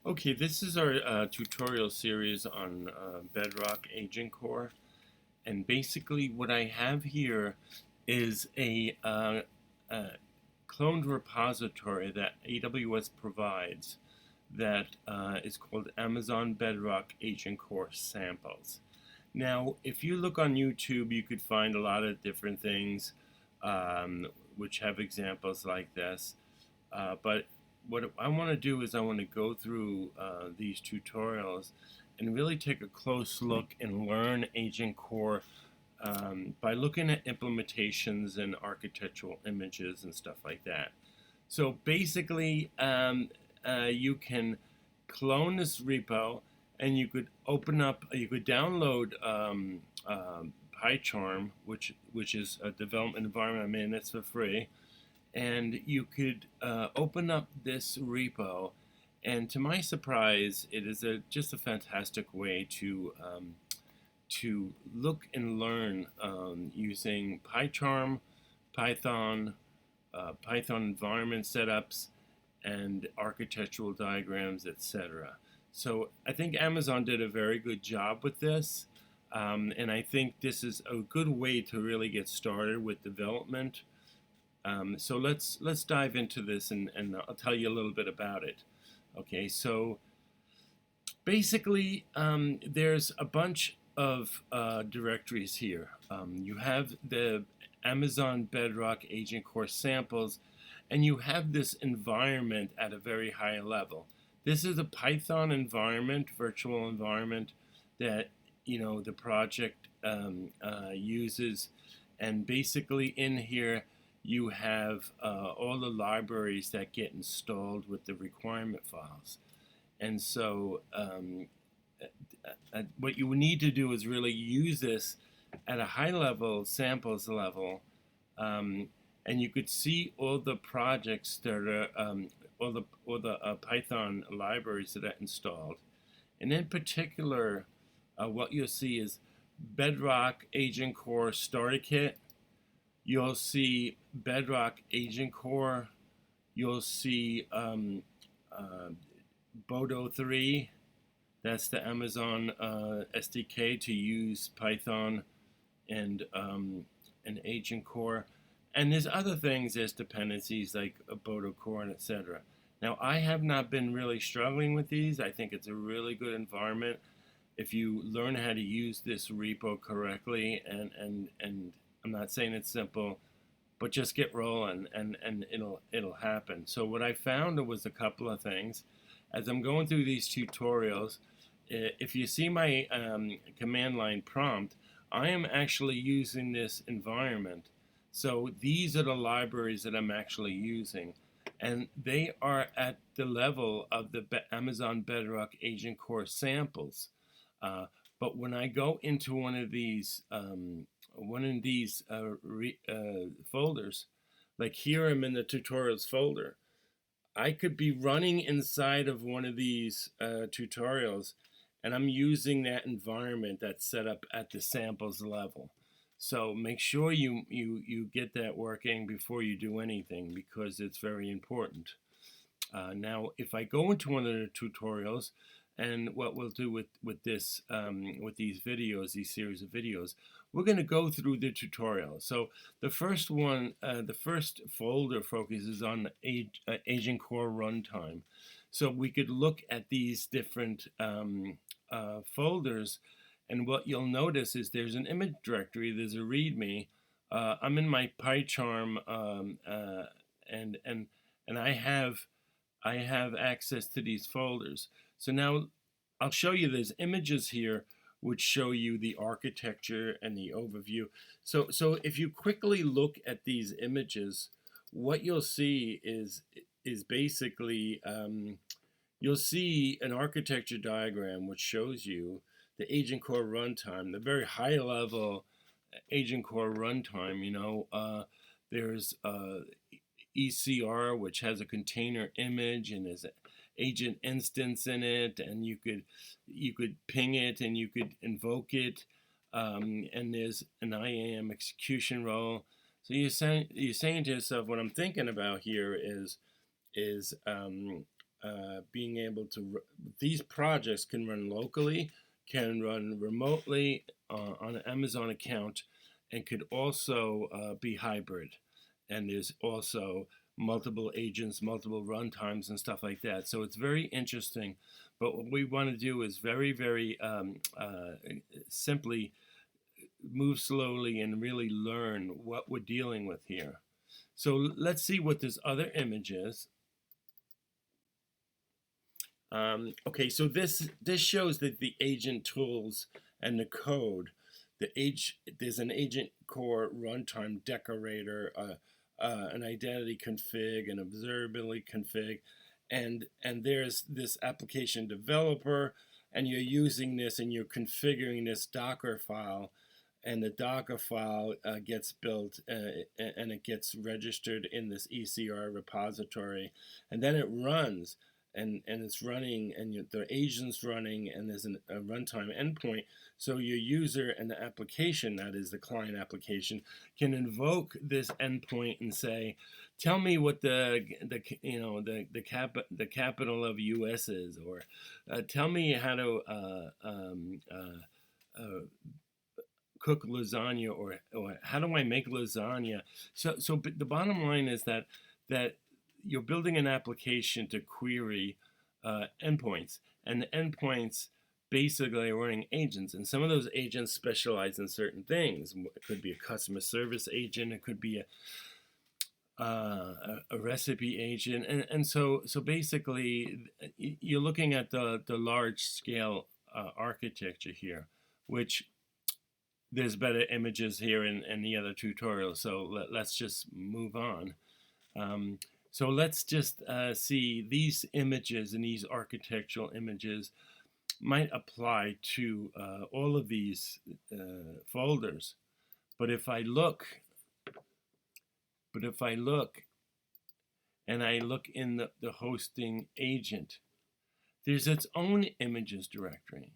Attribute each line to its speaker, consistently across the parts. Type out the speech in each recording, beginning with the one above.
Speaker 1: Okay, this is our tutorial series on Bedrock Agentcore, and basically what I have here is a cloned repository that AWS provides that is called Amazon Bedrock Agentcore Samples. Now, if you look on YouTube, you could find a lot of different things which have examples like this, but what I want to do is I want to go through these tutorials and really take a close look and learn Agent Core by looking at implementations and architectural images and stuff like that. So basically, you can clone this repo and you could you could download PyCharm, which is a development environment I'm in. It's for free, and you could open up this repo, and to my surprise, it is just a fantastic way to look and learn using PyCharm, Python, Python environment setups, and architectural diagrams, etc. So I think Amazon did a very good job with this, and I think this is a good way to really get started with development. So let's dive into this, and I'll tell you a little bit about it. Okay, so basically there's a bunch of directories here. You have the Amazon Bedrock Agent Core samples, and you have this environment at a very high level. This is a Python environment, virtual environment that the project uses, and basically in here you have all the libraries that get installed with the requirement files. And so what you need to do is really use this at a high level, samples level, and you could see all the projects that are, all the Python libraries that are installed. And in particular, what you'll see is Bedrock Agent Core Starter Kit. You'll see Bedrock Agent Core. You'll see Bodo 3. That's the Amazon SDK to use Python and Agent Core. And there's other things, there's dependencies like Bodo Core and etc. Now, I have not been really struggling with these. I think it's a really good environment if you learn how to use this repo correctly, and I'm not saying it's simple, but just get rolling and it'll happen. So what I found was a couple of things. As I'm going through these tutorials, if you see my command line prompt, I am actually using this environment. So these are the libraries that I'm actually using, and they are at the level of the Amazon Bedrock Agent Core samples. But when I go into one of these folders, like here I'm in the tutorials folder, I could be running inside of one of these tutorials, and I'm using that environment that's set up at the samples level. So make sure you get that working before you do anything, because it's very important. Now, if I go into one of the tutorials, and what we'll do with this with these videos, these series of videos, we're going to go through the tutorial. So the first one, the first folder focuses on Agent Core Runtime. So we could look at these different folders, and what you'll notice is there's an image directory, there's a README. I'm in my PyCharm, and I have access to these folders. So now I'll show you there's images here which show you the architecture and the overview. So if you quickly look at these images, what you'll see is basically you'll see an architecture diagram which shows you the Agent Core Runtime, the very high level Agent Core Runtime. There's ECR, which has a container image, and there's an agent instance in it, and you could ping it and you could invoke it, and there's an IAM execution role. So you're saying to yourself, what I'm thinking about here is being able to, these projects can run locally, can run remotely on an Amazon account, and could also be hybrid. And there's also multiple agents, multiple runtimes, and stuff like that. So it's very interesting. But what we want to do is very simply move slowly and really learn what we're dealing with here. So let's see what this other image is. Okay, so this shows that the agent tools and the code, there's an Agentcore Runtime decorator, an identity config, an observability config, and there's this application developer, and you're using this and you're configuring this Docker file, and the Docker file gets built and it gets registered in this ECR repository, and then it runs. And it's running, and the agent's running, and there's a runtime endpoint. So your user and the application, that is the client application, can invoke this endpoint and say, "Tell me what the capital of US is," or "Tell me how to cook lasagna," or "How do I make lasagna?" So the bottom line is that you're building an application to query endpoints, and the endpoints basically are running agents, and some of those agents specialize in certain things. It could be a customer service agent, it could be a recipe agent, and so basically you're looking at the large scale architecture here, which there's better images here in the other tutorials, so let's just move on. So let's just see these images, and these architectural images might apply to all of these folders. But if I look and I look in the hosting agent, there's its own images directory.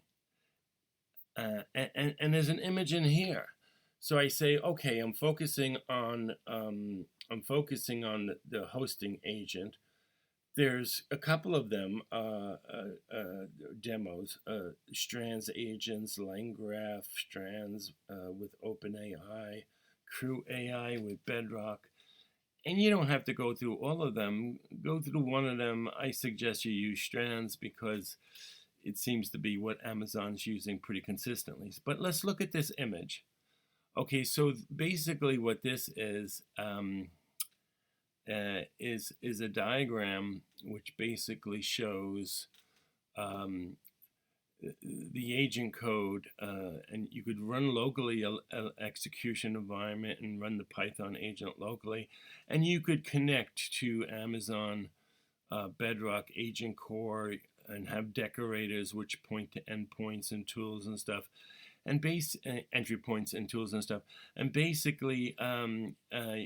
Speaker 1: And there's an image in here. So I say, okay, I'm focusing on the hosting agent. There's a couple of them, demos, Strands agents, LangGraph, Strands with OpenAI, Crew AI with Bedrock. And you don't have to go through all of them. Go through one of them. I suggest you use Strands because it seems to be what Amazon's using pretty consistently. But let's look at this image. Okay, so basically what this is a diagram which basically shows the agent code, and you could run locally an execution environment and run the Python agent locally, and you could connect to Amazon Bedrock Agentcore and have decorators which point to endpoints and tools and stuff, and entry points and tools and stuff. And basically,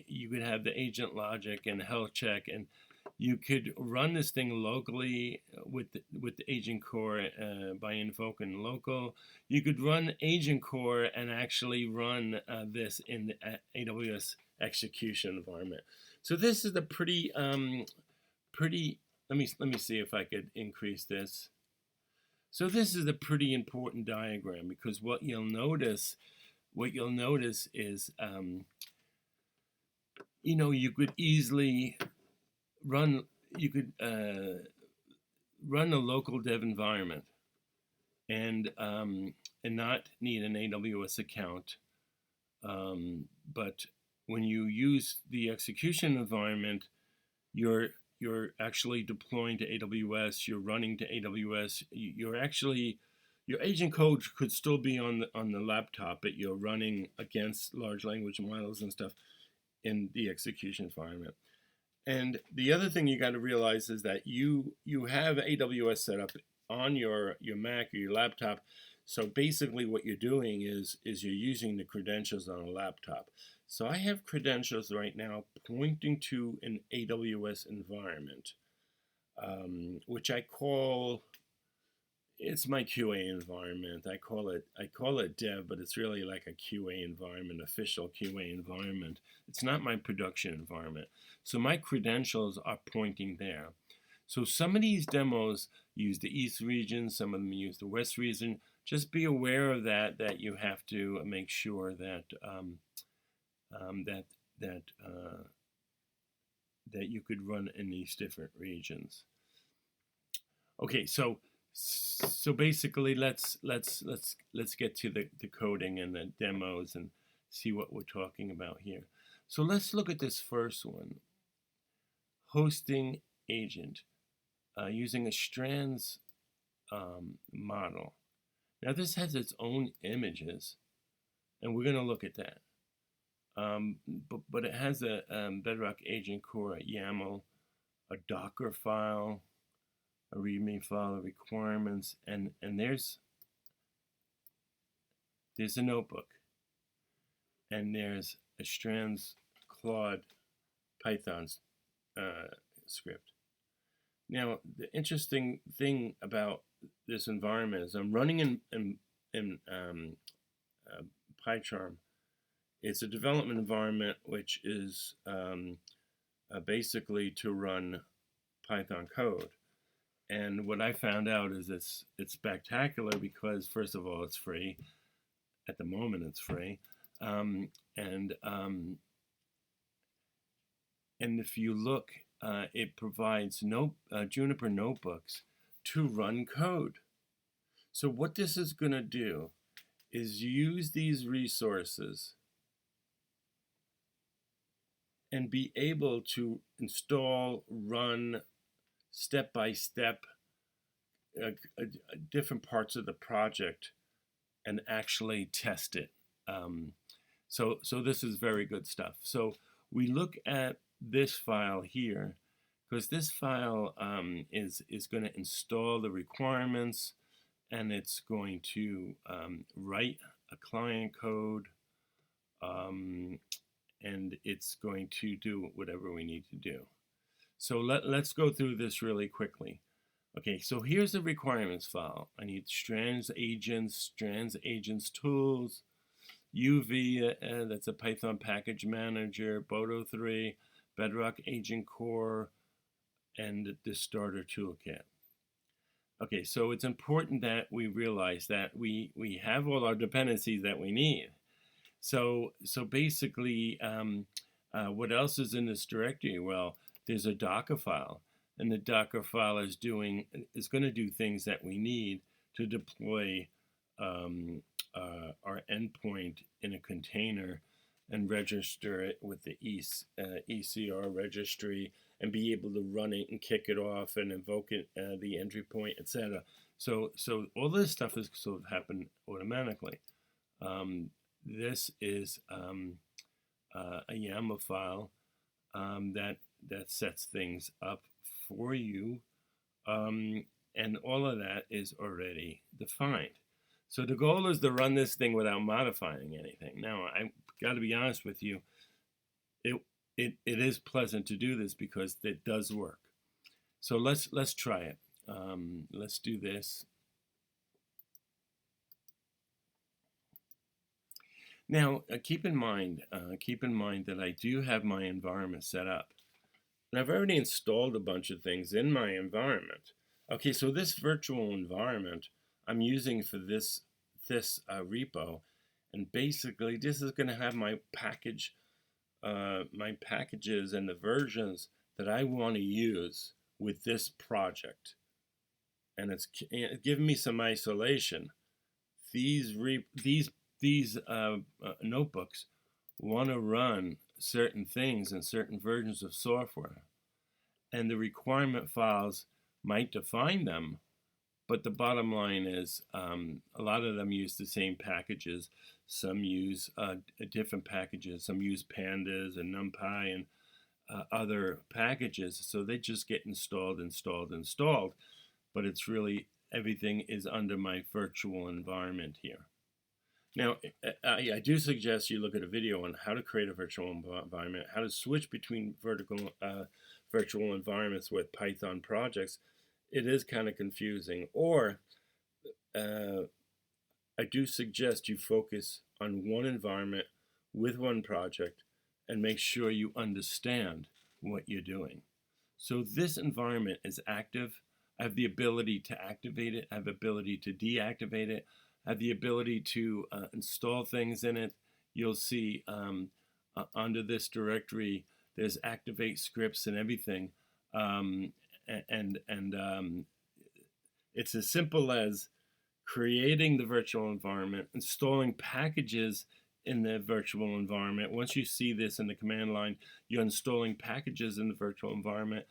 Speaker 1: you could have the agent logic and health check, and you could run this thing locally with the Agentcore by invoking local. You could run Agentcore and actually run this in the AWS execution environment. So this is a pretty let me see if I could increase this. So this is a pretty important diagram, because what you'll notice is you could easily run run a local dev environment and not need an AWS account, but when you use the execution environment, you're actually deploying to AWS, you're running to AWS, your agent code could still be on the laptop, but you're running against large language models and stuff in the execution environment. And the other thing you got to realize is that you have AWS set up on your Mac or your laptop. So basically what you're doing is you're using the credentials on a laptop. So I have credentials right now pointing to an AWS environment, which I call, it's my QA environment. I call it dev, but it's really like a QA environment, official QA environment. It's not my production environment. So my credentials are pointing there. So some of these demos use the East region, some of them use the West region. Just be aware of that you have to make sure that that that that you could run in these different regions. Okay, so basically let's get to the coding and the demos and see what we're talking about here. So let's look at this first one, hosting agent, using a Strands model. Now this has its own images, and we're going to look at that. But it has a Bedrock Agentcore YAML, a Docker file, a README file, requirements, and there's a notebook, and there's a Strands Claude Python script. Now, the interesting thing about this environment is I'm running in PyCharm. It's a development environment which is basically to run Python code. And what I found out is it's spectacular because, first of all, it's free. At the moment, it's free. And if you look, it provides Juniper notebooks to run code. So what this is going to do is use these resources and be able to install, run step by step different parts of the project and actually test it. So this is very good stuff. So we look at this file here, because this file is going to install the requirements, and it's going to write a client code, and it's going to do whatever we need to do. So let's go through this really quickly. Okay, so here's the requirements file. I need Strands agents tools, UV, that's a Python package manager, Boto 3, Bedrock Agentcore, and the starter toolkit. Okay, so it's important that we realize that we have all our dependencies that we need. So basically, what else is in this directory? Well, there's a Docker file, and the Docker file is going to do things that we need to deploy our endpoint in a container and register it with the ECR registry and be able to run it and kick it off and invoke it, the entry point, etc. So all this stuff is sort of happen automatically. This is a YAML file that sets things up for you, and all of that is already defined. So the goal is to run this thing without modifying anything. Now, I got to be honest with you, it is pleasant to do this because it does work. So let's try it. Let's do this. Now, keep in mind that I do have my environment set up. And I've already installed a bunch of things in my environment. Okay, so this virtual environment I'm using for this repo, and basically this is going to have my packages and the versions that I want to use with this project, and it's giving me some isolation. These notebooks want to run certain things in certain versions of software, and the requirement files might define them, but the bottom line is a lot of them use the same packages. Some use different packages. Some use pandas and NumPy and other packages, so they just get installed. But it's really, everything is under my virtual environment here. Now, I do suggest you look at a video on how to create a virtual environment, how to switch between virtual environments with Python projects. It is kind of confusing. Or I do suggest you focus on one environment with one project and make sure you understand what you're doing. So this environment is active. I have the ability to activate it. I have the ability to deactivate it. I have the ability to install things in it. You'll see under this directory, there's activate scripts and everything. And it's as simple as creating the virtual environment, installing packages in the virtual environment. Once you see this in the command line, you're installing packages in the virtual environment,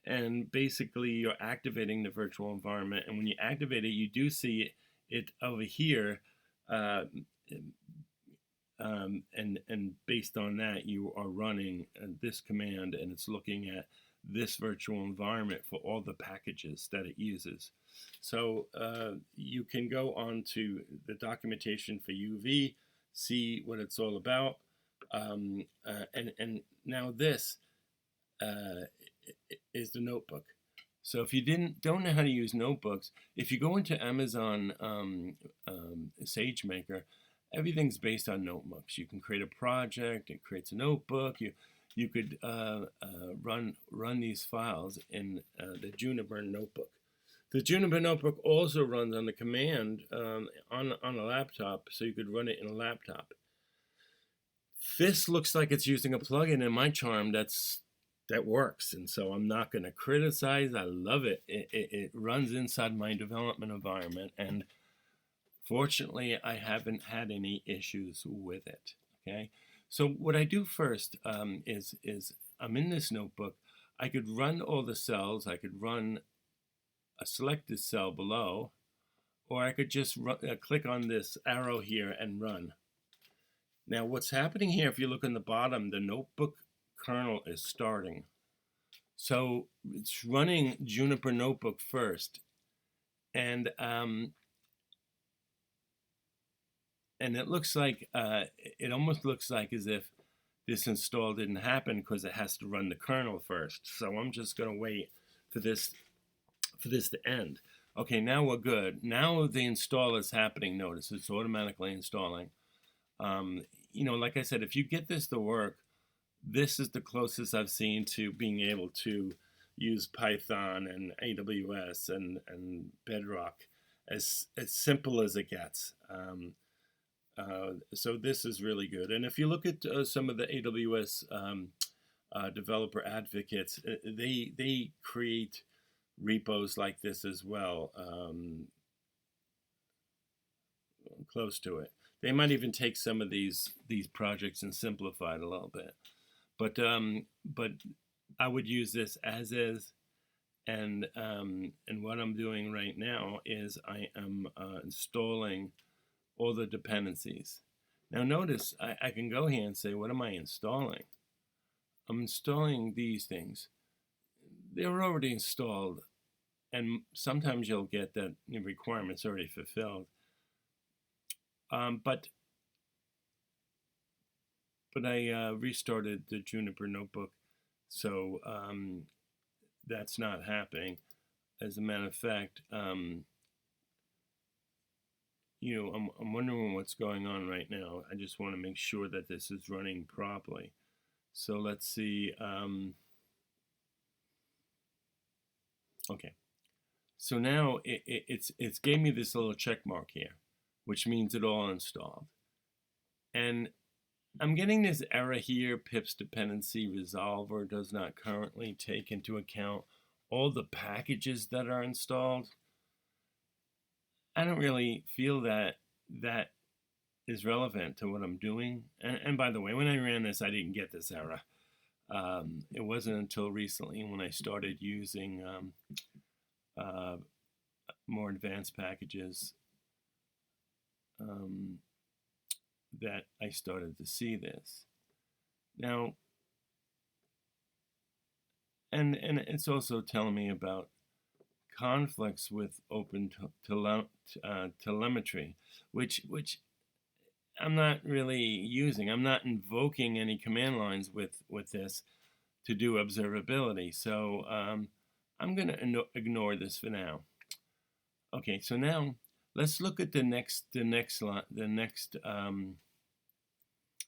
Speaker 1: and basically you're activating the virtual environment. And when you activate it, you do see it over here, and based on that, you are running this command, and it's looking at this virtual environment for all the packages that it uses. So you can go on to the documentation for UV, see what it's all about, and now this is the notebook. So if you don't know how to use notebooks, if you go into Amazon SageMaker, everything's based on notebooks. You can create a project, it creates a notebook. You could run these files in the Juniper notebook. The Juniper notebook also runs on the command on a laptop, so you could run it in a laptop. This looks like it's using a plugin in my charm that works, and so I'm not going to criticize. I love it. It runs inside my development environment, and fortunately, I haven't had any issues with it. Okay, so what I do first is I'm in this notebook. I could run all the cells. I could run a selected cell below, or I could just click on this arrow here and run. Now, what's happening here, if you look in the bottom, the notebook kernel is starting. So it's running Juniper Notebook first, and it looks like it almost looks like as if this install didn't happen because it has to run the kernel first. So I'm just going to wait for this to end. Okay, now we're good. Now the install is happening. Notice it's automatically installing. Like I said, if you get this to work, this is the closest I've seen to being able to use Python and AWS and Bedrock, as simple as it gets. So this is really good. And if you look at some of the AWS developer advocates, they create repos like this as well, close to it. They might even take some of these projects and simplify it a little bit. But I would use this as is, and what I'm doing right now is I am installing all the dependencies. Now notice I can go here and say, what am I installing? I'm installing these things. They're already installed, and sometimes you'll get that the requirement's already fulfilled. But I restarted the Juniper notebook, so that's not happening. As a matter of fact, I'm wondering what's going on right now. I just want to make sure that this is running properly. So let's see. Okay. So now it's gave me this little check mark here, which means it all installed. And I'm getting this error here, pips dependency resolver does not currently take into account all the packages that are installed. I don't really feel that is relevant to what I'm doing. And by the way, when I ran this, I didn't get this error. It wasn't until recently when I started using more advanced packages that I started to see this. Now, and it's also telling me about conflicts with open telemetry, which I'm not really using. I'm not invoking any command lines with this to do observability. So I'm going to ignore this for now. Okay, so now let's look at the next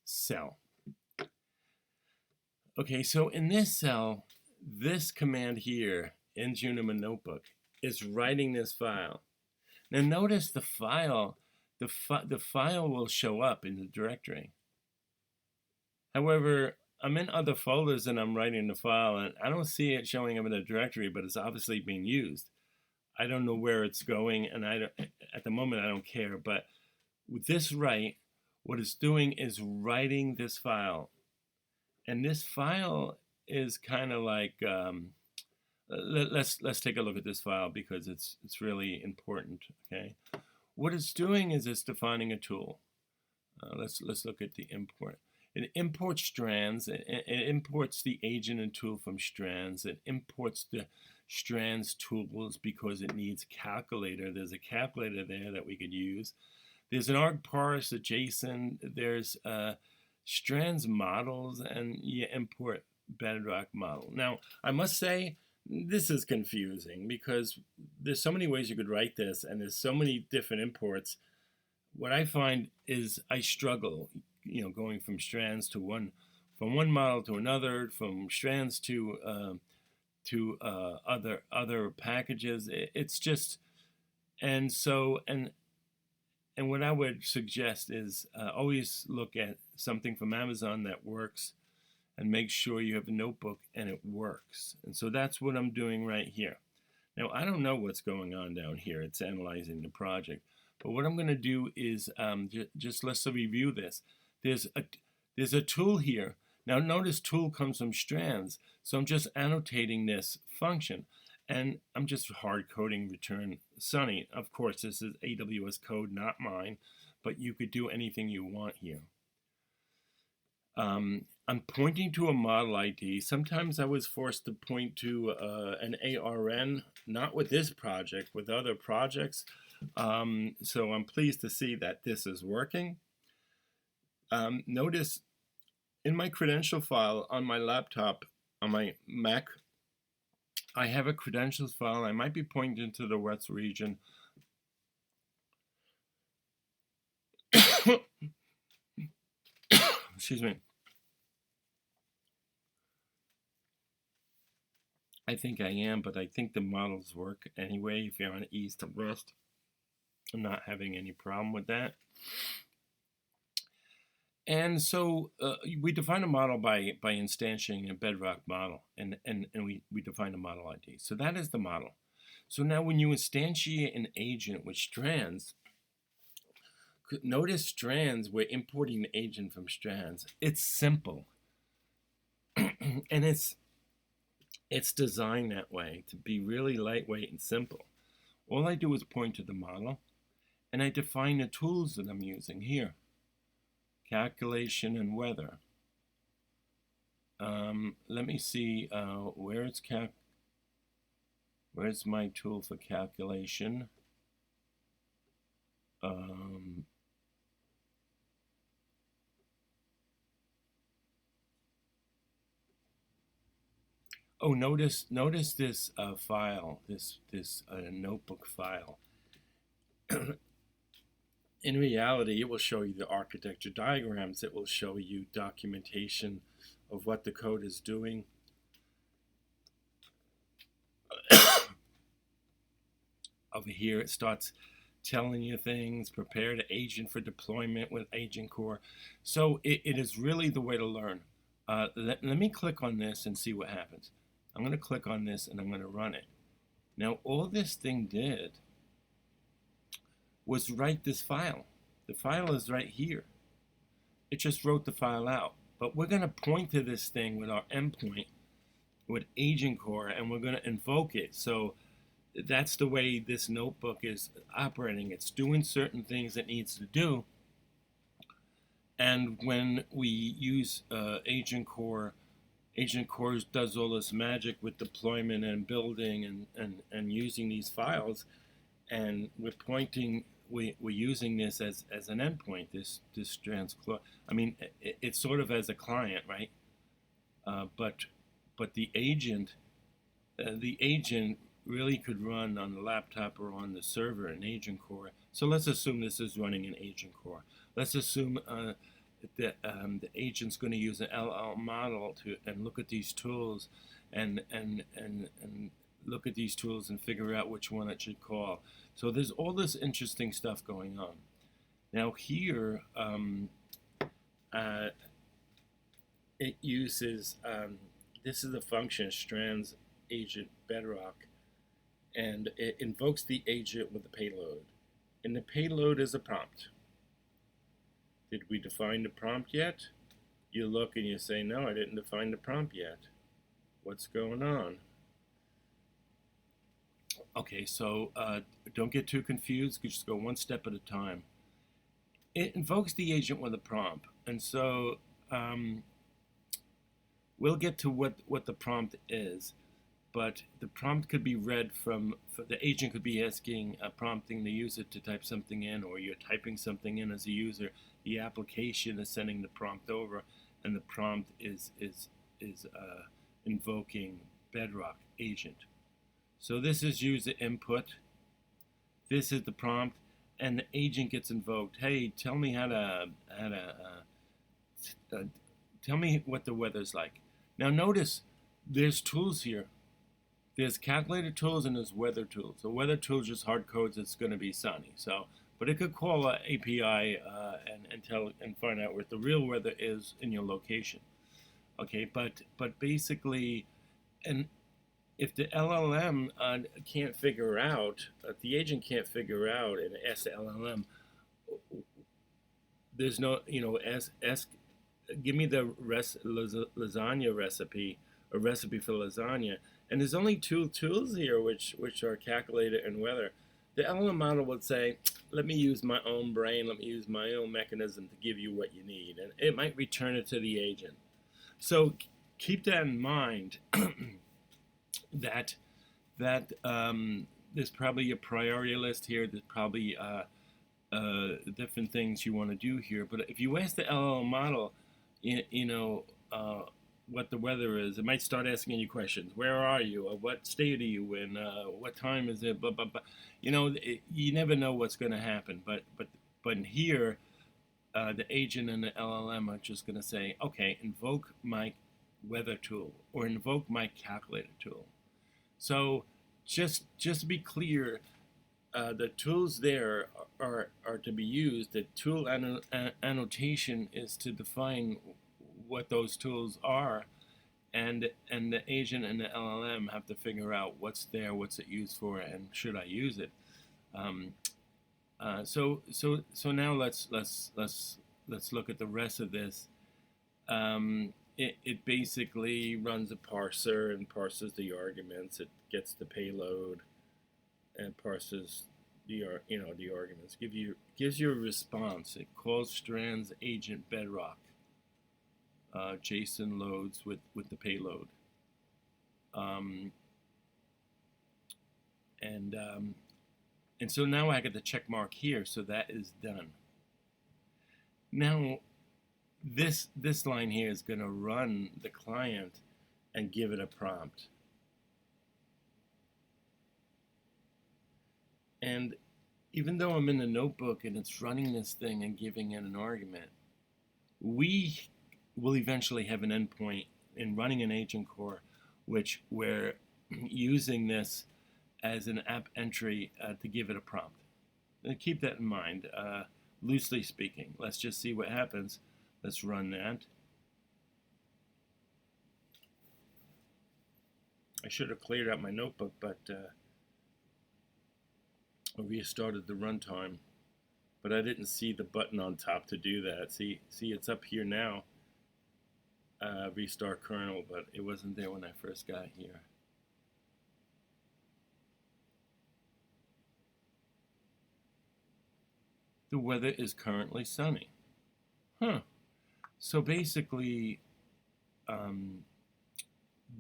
Speaker 1: cell. Okay, so in this cell, this command here in Junima Notebook is writing this file. Now notice the file will show up in the directory. However, I'm in other folders and I'm writing the file, and I don't see it showing up in the directory, but it's obviously being used. I don't know where it's going, and at the moment I don't care. But with this write, what it's doing is writing this file, and this file is kind of like let's take a look at this file because it's really important. Okay, what it's doing is it's defining a tool. Let's look at the import. It imports Strands. It imports the agent and tool from Strands. It imports the Strands tools because it needs calculator. There's a calculator there that we could use. There's an argparse, a JSON. There's Strands models, and you import Bedrock model. Now, I must say, this is confusing because there's so many ways you could write this, and there's so many different imports. What I find is I struggle, going from Strands to from one model to another, from Strands to other packages. It's just, and what I would suggest is always look at something from Amazon that works, and make sure you have a notebook and it works. And so that's what I'm doing right here. Now I don't know what's going on down here. It's analyzing the project. But what I'm going to do is just let's review this. There's a tool here. Now notice tool comes from Strands. So I'm just annotating this function. And I'm just hard coding return Sunny. Of course, this is AWS code, not mine. But you could do anything you want here. I'm pointing to a model ID. Sometimes I was forced to point to an ARN, not with this project, with other projects. So I'm pleased to see that this is working. Notice in my credential file on my laptop, on my Mac, I have a credentials file. I might be pointing to the West region. Excuse me. I think I am, but I think the models work anyway if you're on east to west. I'm not having any problem with that. And so we define a model by instantiating a Bedrock model, and we define a model ID. So that is the model. So now when you instantiate an agent with Strands, notice Strands, we're importing the agent from Strands. It's simple. And it's designed that way to be really lightweight and simple. All I do is point to the model, and I define the tools that I'm using here. Calculation and weather. Let me see where's my tool for calculation. Oh, notice this file, this notebook file. In reality, it will show you the architecture diagrams. It will show you documentation of what the code is doing. Over here, it starts telling you things. Prepare the agent for deployment with Agentcore. So it is really the way to learn. Let me click on this and see what happens. I'm going to click on this and I'm going to run it. Now, all this thing did was write this file. The file is right here. It just wrote the file out. But we're going to point to this thing with our endpoint, with Agentcore, and we're going to invoke it. So that's the way this notebook is operating. It's doing certain things it needs to do. And when we use Agentcore does all this magic with deployment and building and using these files, and we're using this as an endpoint, this Strands. I mean, it's sort of as a client, right? But the agent really could run on the laptop or on the server in Agentcore. So let's assume this is running in Agentcore. Let's assume that the agent's going to use an LL model and look at these tools and look at these tools and figure out which one it should call. So there's all this interesting stuff going on. Now here, it uses, this is the function Strands agent bedrock, and it invokes the agent with the payload. And the payload is a prompt. Did we define the prompt yet? You look and you say, no, I didn't define the prompt yet. What's going on? Okay, so don't get too confused. Just go one step at a time. It invokes the agent with a prompt. And so we'll get to what the prompt is. But the prompt could be read from, the agent could be asking, prompting the user to type something in, or you're typing something in as a user. The application is sending the prompt over, and the prompt is invoking Bedrock agent. So this is user input. This is the prompt, and the agent gets invoked. Hey, tell me tell me what the weather's like. Now notice there's tools here. There's calculator tools and there's weather tools. So weather tools just hard codes it's going to be sunny. So, but it could call an API and find out what the real weather is in your location. Okay, but basically, and if the LLM can't figure out, if the agent can't figure out and ask the LLM, there's no, ask, give me the lasagna recipe, a recipe for lasagna. And there's only two tools here which are calculator and weather. The LLM model would say, let me use my own brain, let me use my own mechanism to give you what you need. And it might return it to the agent. So keep that in mind, that there's probably a priority list here. There's probably different things you want to do here. But if you ask the LLM model, what the weather is, it might start asking you questions. Where are you? What state are you in? What time is it? Blah, blah, blah. You never know what's going to happen. But in here, the agent and the LLM are just going to say, okay, invoke my weather tool or invoke my calculator tool. So just to be clear, the tools there are to be used. The tool annotation is to define what those tools are, and the agent and the LLM have to figure out what's there, what's it used for, and should I use it. So now let's look at the rest of this. It basically runs a parser and parses the arguments. It gets the payload and parses the arguments. Gives you a response. It calls Strands agent bedrock. JSON loads with the payload. And so now I get the check mark here, so that is done. Now this line here is going to run the client and give it a prompt. And even though I'm in the notebook and it's running this thing and giving it an argument, we will eventually have an endpoint in running an agent core, which we're using this as an app entry to give it a prompt. And keep that in mind, loosely speaking. Let's just see what happens. Let's run that. I should have cleared out my notebook, but I restarted the runtime. But I didn't see the button on top to do that. See, it's up here now. Restart kernel, but it wasn't there when I first got here. The weather is currently sunny. Huh. So basically,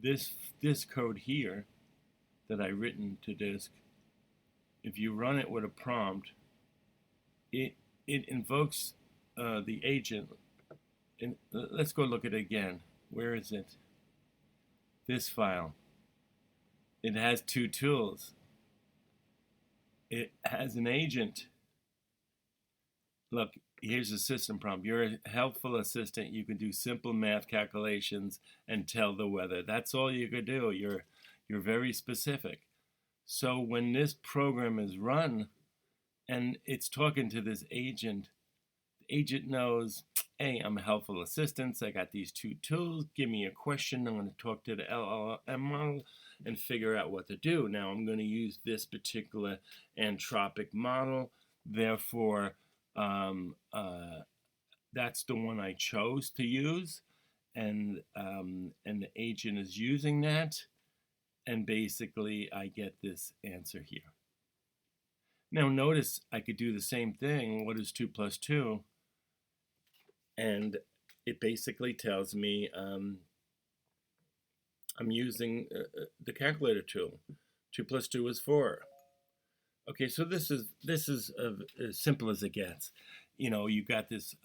Speaker 1: this code here that I written to disk, if you run it with a prompt, it invokes the agent. And let's go look at it again. Where is it? This file. It has two tools. It has an agent. Look, Here's a system prompt. You're a helpful assistant. You can do simple math calculations and tell the weather. That's all you could do. You're very specific. So when this program is run and it's talking to this agent, the agent knows, hey, I'm a helpful assistant. I got these two tools. Give me a question. I'm going to talk to the LLM model and figure out what to do. Now I'm going to use this particular anthropic model. Therefore, that's the one I chose to use, and the agent is using that, and basically I get this answer here. Now notice I could do the same thing. What is 2 plus 2? And it basically tells me I'm using the calculator tool. 2 plus 2 is 4. Okay, so this is as simple as it gets. You know, you got this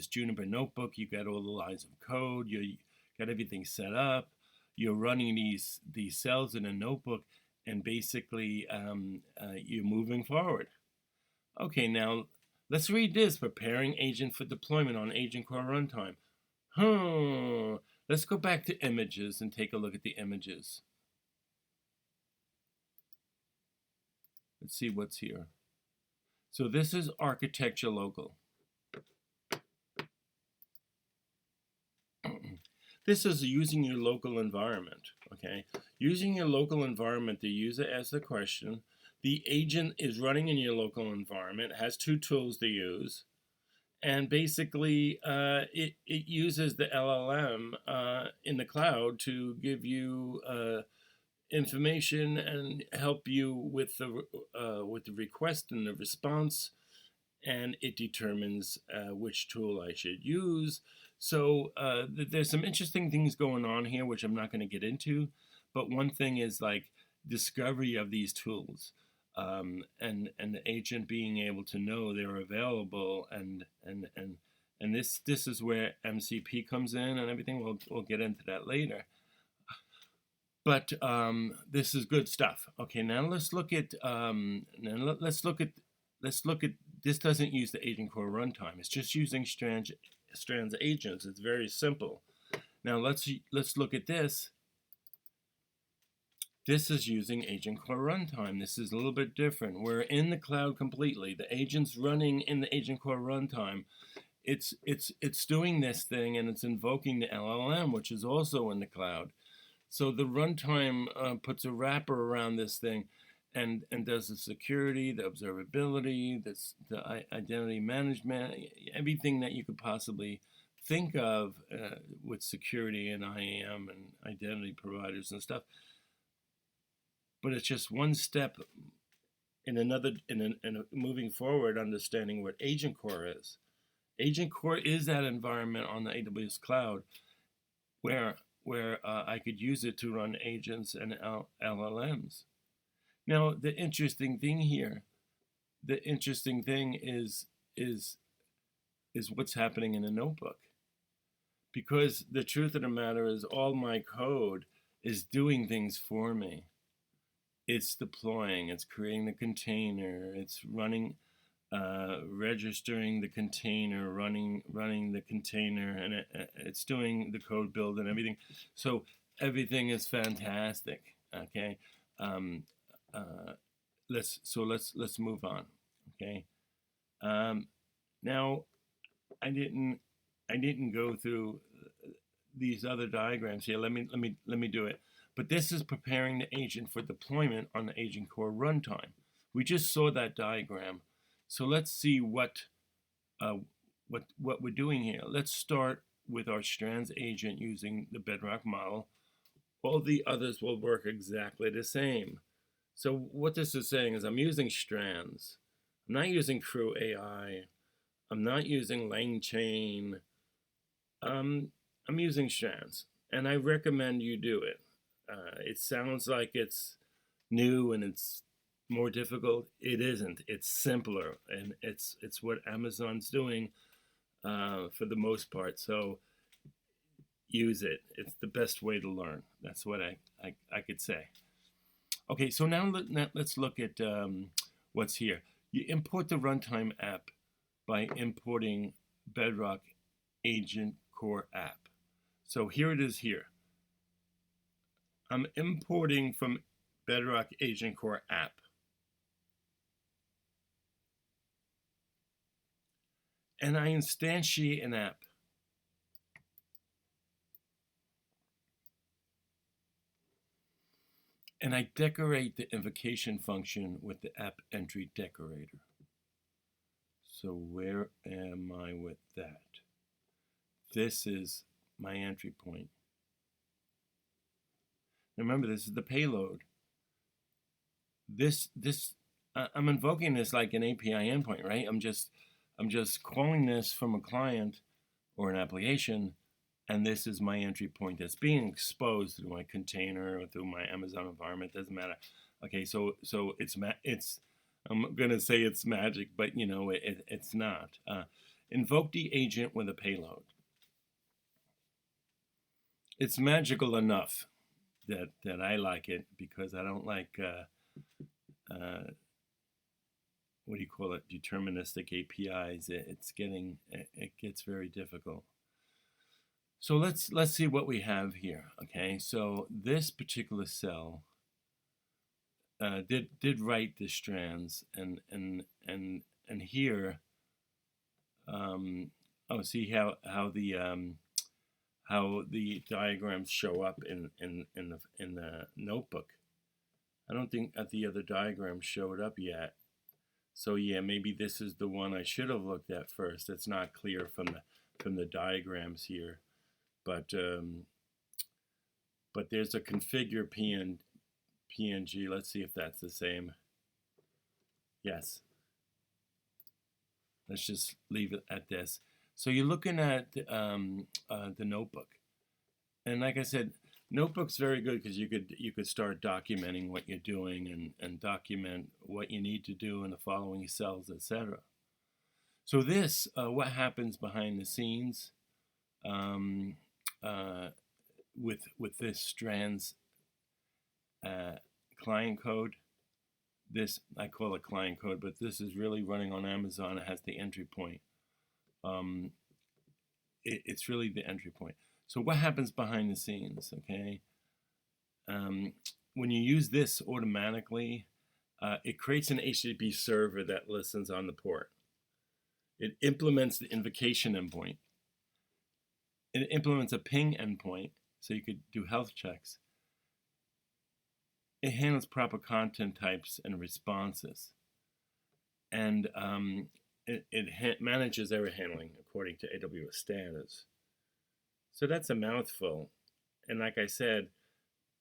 Speaker 1: Juniper notebook. You got all the lines of code. You got everything set up. You're running these cells in a notebook, and basically you're moving forward. Okay, now let's read this. Preparing agent for deployment on Agentcore Runtime. Let's go back to images and take a look at the images. Let's see what's here. So this is architecture local. This is using your local environment, okay? Using your local environment, the user asks the question. The agent is running in your local environment, has two tools to use, and basically it uses the LLM in the cloud to give you information and help you with the request and the response, and it determines which tool I should use. So there's some interesting things going on here, which I'm not going to get into. But one thing is like discovery of these tools, and the agent being able to know they're available, and this is where MCP comes in and everything. We'll get into that later. But this is good stuff. Okay, now let's look at this. Doesn't use the Agentcore runtime. It's just using Strands agents. It's very simple. Now let's look at this. This is using Agentcore runtime. This is a little bit different. We're in the cloud completely. The agent's running in the Agentcore runtime. It's doing this thing, and it's invoking the LLM, which is also in the cloud. So the runtime puts a wrapper around this thing, and does the security, the observability, the identity management, everything that you could possibly think of with security and IAM and identity providers and stuff. But it's just one step in moving forward, understanding what Agentcore is. Agentcore is that environment on the AWS cloud where I could use it to run agents and LLMs. Now, the interesting thing here, is what's happening in a notebook. Because the truth of the matter is all my code is doing things for me. It's deploying, it's creating the container, it's running, registering the container, running the container, and it's doing the code build and everything. So everything is fantastic. Okay, let's move on. Okay, now I didn't go through these other diagrams here. Let me do it. But this is preparing the agent for deployment on the Agentcore runtime. We just saw that diagram. So let's see what we're doing here. Let's start with our Strands agent using the Bedrock model. All the others will work exactly the same. So what this is saying is I'm using Strands. I'm not using Crew AI. I'm not using LangChain. I'm using Strands, and I recommend you do it. It sounds like it's new and it's more difficult. It isn't. It's simpler, and it's what Amazon's doing for the most part. So use it. It's the best way to learn. That's what I could say. Okay, so now let's look at what's here. You import the runtime app by importing Bedrock Agentcore app. So here it is here. I'm importing from Bedrock Agentcore app. And I instantiate an app. And I decorate the invocation function with the app entry decorator. So where am I with that? This is my entry point. Now remember, this is the payload. I'm invoking this like an API endpoint, right? I'm just calling this from a client or an application, and this is my entry point that's being exposed through my container or through my Amazon environment. Doesn't matter. Okay, so it's I'm gonna say it's magic, but you know it's not. Invoke the agent with a payload. It's magical enough that I like it, because I don't like what do you call it, deterministic APIs. It gets very difficult. So let's see what we have here. Okay, so this particular cell did write the strands, and here see how the diagrams show up in the notebook. I don't think that the other diagram showed up yet. So yeah, maybe this is the one I should have looked at first. It's not clear from the diagrams here, but there's a configure PNG. Let's see if that's the same. Yes. Let's just leave it at this. So you're looking at the notebook, and like I said, notebook's very good because you could start documenting what you're doing and document what you need to do in the following cells, etc. So this, what happens behind the scenes with this Strands client code. This, I call it client code, but this is really running on Amazon. It has the entry point. It's really the entry point. So what happens behind the scenes, okay? When you use this automatically, it creates an HTTP server that listens on the port. It implements the invocation endpoint. It implements a ping endpoint, so you could do health checks. It handles proper content types and responses. And it manages error handling according to AWS standards. So that's a mouthful. And like I said,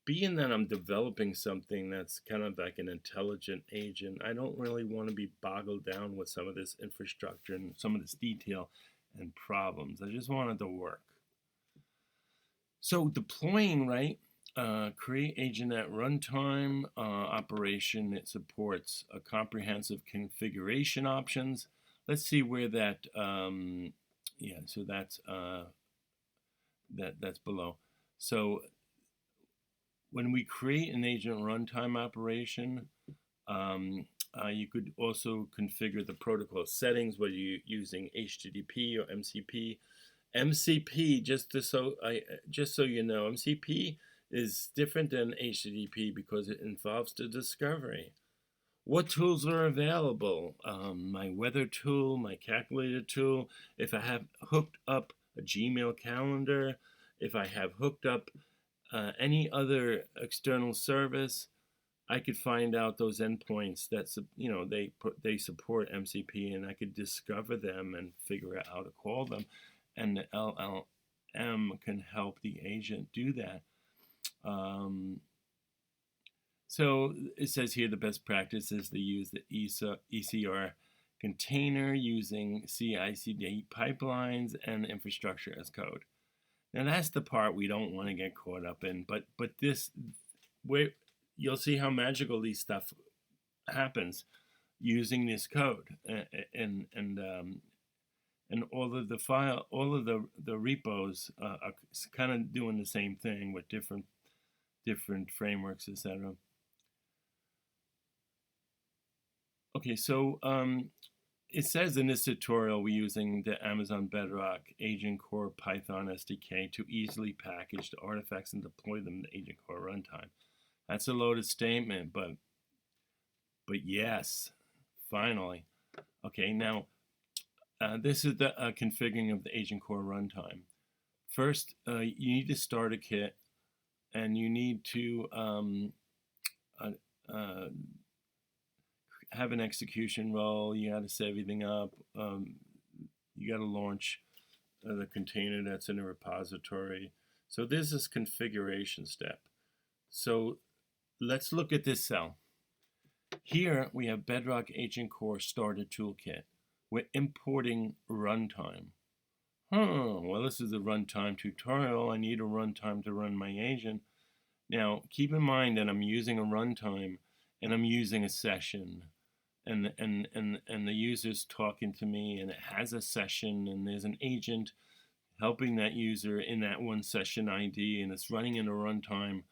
Speaker 1: being that I'm developing something that's kind of like an intelligent agent, I don't really want to be boggled down with some of this infrastructure and some of this detail and problems. I just want it to work. So deploying, right? Create agent at runtime operation. It supports a comprehensive configuration options. Let's see where that, yeah, so that's that's below. So when we create an agent runtime operation, you could also configure the protocol settings, whether you're using HTTP or MCP. MCP, just so you know, MCP is different than HTTP because it involves the discovery. What tools are available? My weather tool, my calculator tool. If I have hooked up a Gmail calendar, if I have hooked up any other external service, I could find out those endpoints that they support MCP, and I could discover them and figure out how to call them. And the LLM can help the agent do that. So it says here the best practice is to use the ECR container using CI/CD pipelines and infrastructure as code. Now that's the part we don't want to get caught up in, but this, where you'll see how magical these stuff happens using this code, and all of the repos are kind of doing the same thing with different frameworks, etc. Okay, so it says in this tutorial we're using the Amazon Bedrock Agentcore Python SDK to easily package the artifacts and deploy them to Agentcore Runtime. That's a loaded statement, but yes, finally. Okay, now this is the configuring of the Agentcore Runtime. First, you need to start a kit, and you need to have an execution role. You got to set everything up. You got to launch the container that's in a repository. So this is configuration step. So let's look at this cell. Here we have Bedrock Agentcore Starter Toolkit. We're importing runtime. Well, this is a runtime tutorial. I need a runtime to run my agent. Now, keep in mind that I'm using a runtime and I'm using a session. And the user's talking to me, and it has a session, and there's an agent helping that user in that one session ID, and it's running in a runtime.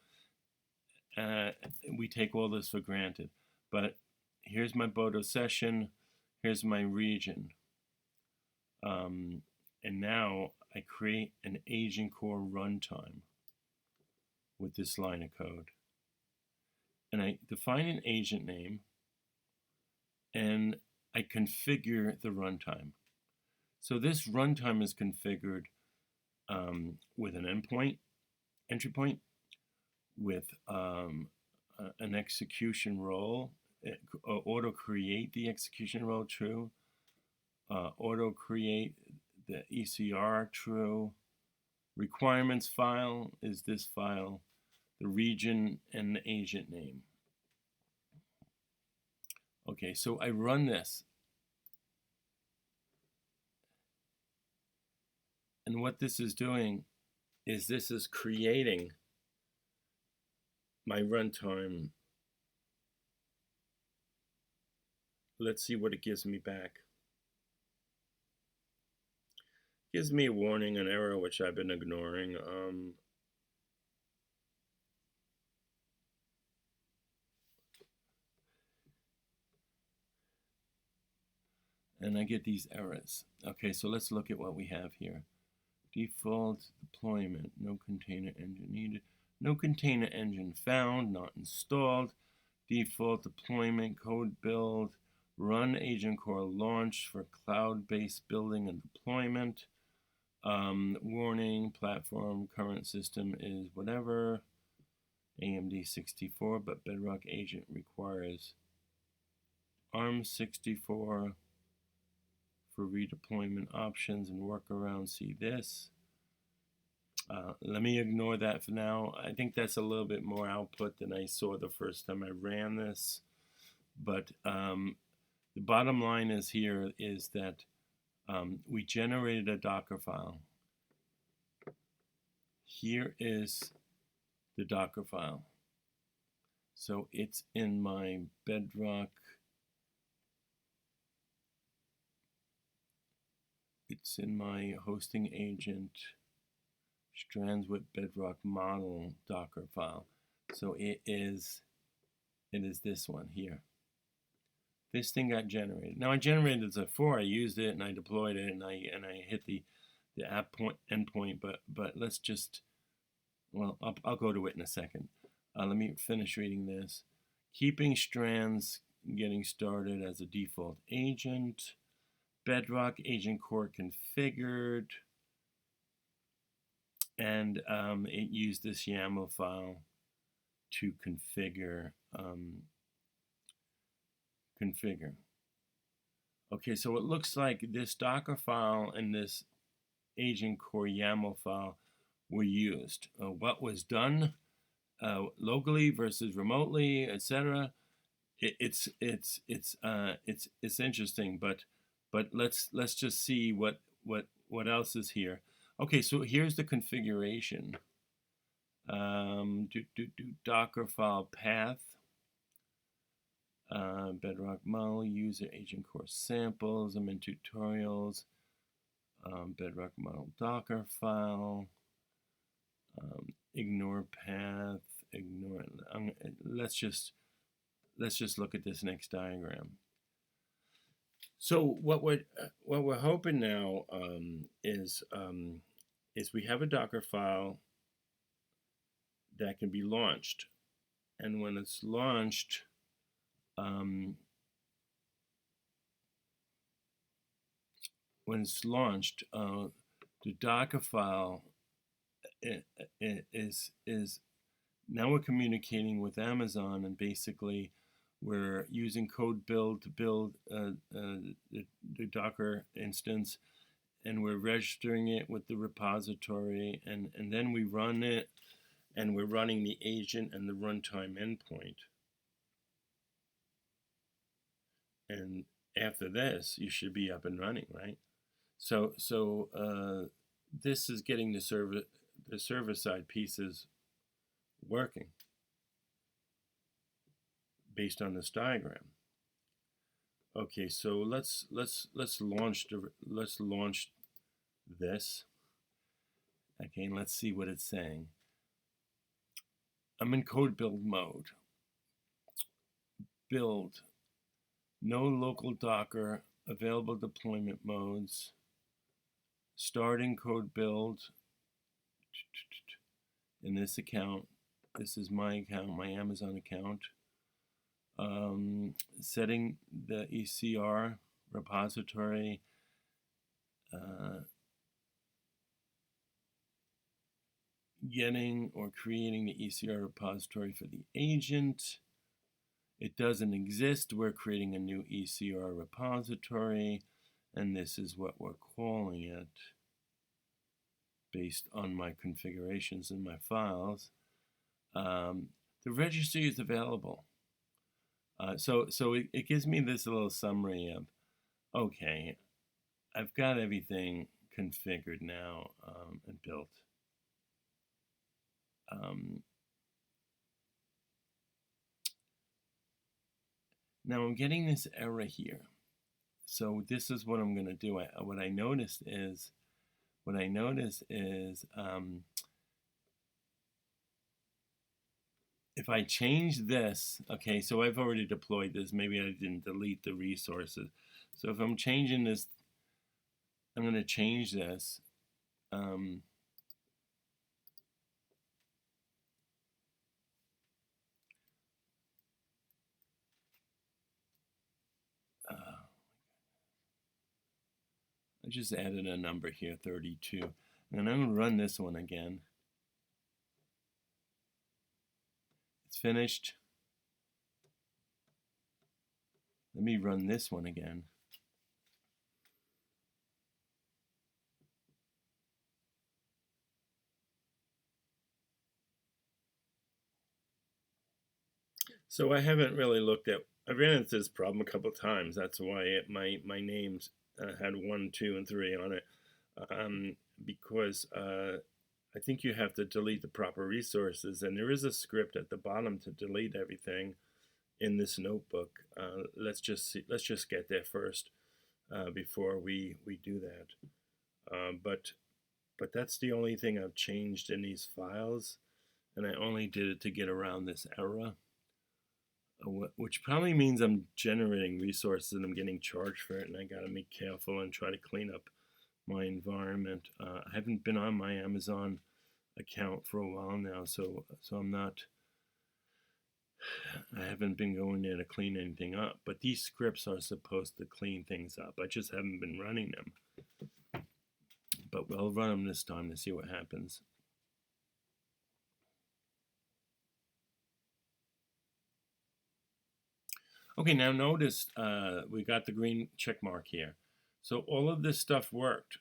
Speaker 1: We take all this for granted. But here's my Bodo session, here's my region. And now I create an Agentcore runtime with this line of code. And I define an agent name, and I configure the runtime. So this runtime is configured with an endpoint, entry point, with an execution role, auto create the execution role true, auto create the ECR true, requirements file is this file, the region, and the agent name. Okay, so I run this. And what this is doing is this is creating my runtime. Let's see what it gives me back. It gives me a warning, an error, which I've been ignoring. And I get these errors. Okay, so let's look at what we have here. Default deployment, no container engine needed. No container engine found, not installed. Default deployment, code build, run Agentcore launch for cloud-based building and deployment. Warning, platform, current system is whatever. AMD 64, but Bedrock Agent requires ARM64. For redeployment options and workarounds, see this. Let me ignore that for now. I think that's a little bit more output than I saw the first time I ran this. But the bottom line is here is that we generated a Docker file. Here is the Docker file. So it's in my Bedrock. It's in my hosting agent Strands with Bedrock model Docker file. So it is this one here. This thing got generated. Now I generated it before. I used it and I deployed it and I hit the app endpoint. But let's just, well, I'll go to it in a second. Let me finish reading this. Keeping Strands getting started as a default agent. Bedrock Agentcore configured, and it used this YAML file to configure. Okay, so it looks like this Docker file and this Agentcore YAML file were used. What was done locally versus remotely, etc. It's interesting, but let's just see what else is here. Okay, so here's the configuration. Docker file path, Bedrock model, user Agentcore samples. I'm in tutorials. Bedrock model Docker file. Ignore path. Ignore. Let's just look at this next diagram. So what we're hoping now is we have a Docker file that can be launched, and um, when it's launched, the Docker file is now we're communicating with Amazon, and basically we're using code build to build the Docker instance, and we're registering it with the repository, and then we run it, and we're running the agent and the runtime endpoint. And after this, you should be up and running, right? So this is getting the server side pieces working based on this diagram. Okay, so let's launch this. Okay, and let's see what it's saying. I'm in code build mode. Build. No local Docker. Available deployment modes. Starting code build. In this account. This is my account, my Amazon account. Setting the ECR repository. Getting or creating the ECR repository for the agent. It doesn't exist. We're creating a new ECR repository, and this is what we're calling it based on my configurations in my files. The registry is available. So it gives me this little summary of, okay, I've got everything configured now and built. Now I'm getting this error here. So this is what I'm going to do. What I noticed is if I change this, okay, so I've already deployed this. Maybe I didn't delete the resources. So if I'm changing this, I'm going to change this. I just added a number here, 32. And I'm going to run this one again. It's finished. Let me run this one again. So I haven't really looked at, I ran into this problem a couple of times. That's why my names had 1, 2, and 3 on it. Because I think you have to delete the proper resources, and there is a script at the bottom to delete everything in this notebook. Let's just get there first before we do that. But that's the only thing I've changed in these files, and I only did it to get around this error, which probably means I'm generating resources and I'm getting charged for it, and I gotta be careful and try to clean up my environment. I haven't been on my Amazon account for a while now, so I haven't been going there to clean anything up. But these scripts are supposed to clean things up. I just haven't been running them. But we'll run them this time to see what happens. Okay, now notice we got the green check mark here. So all of this stuff worked.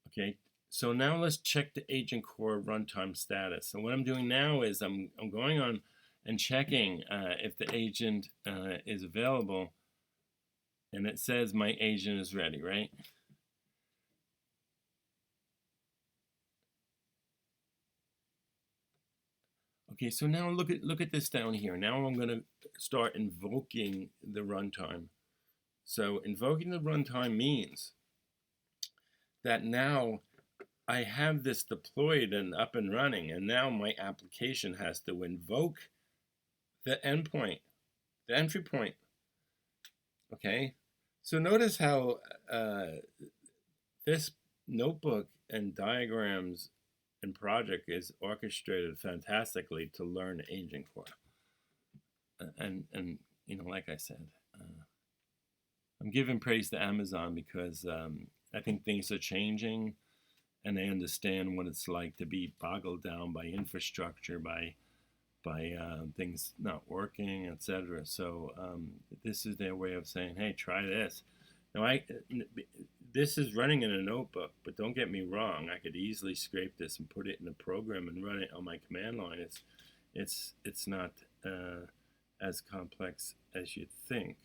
Speaker 1: Okay, so now let's check the Agentcore runtime status. So what I'm doing now is I'm going on and checking if the agent is available, and it says my agent is ready, right? Okay, so now look at this down here. Now I'm going to start invoking the runtime. So invoking the runtime means that now I have this deployed and up and running, and now my application has to invoke the endpoint the entry point. Okay, so notice how this notebook and diagrams and project is orchestrated fantastically to learn Agentcore. And you know, like I said, I'm giving praise to Amazon because I think things are changing, and they understand what it's like to be boggled down by infrastructure, by things not working, etc. So this is their way of saying, "Hey, try this." Now, this is running in a notebook, but don't get me wrong. I could easily scrape this and put it in a program and run it on my command line. It's not as complex as you'd think.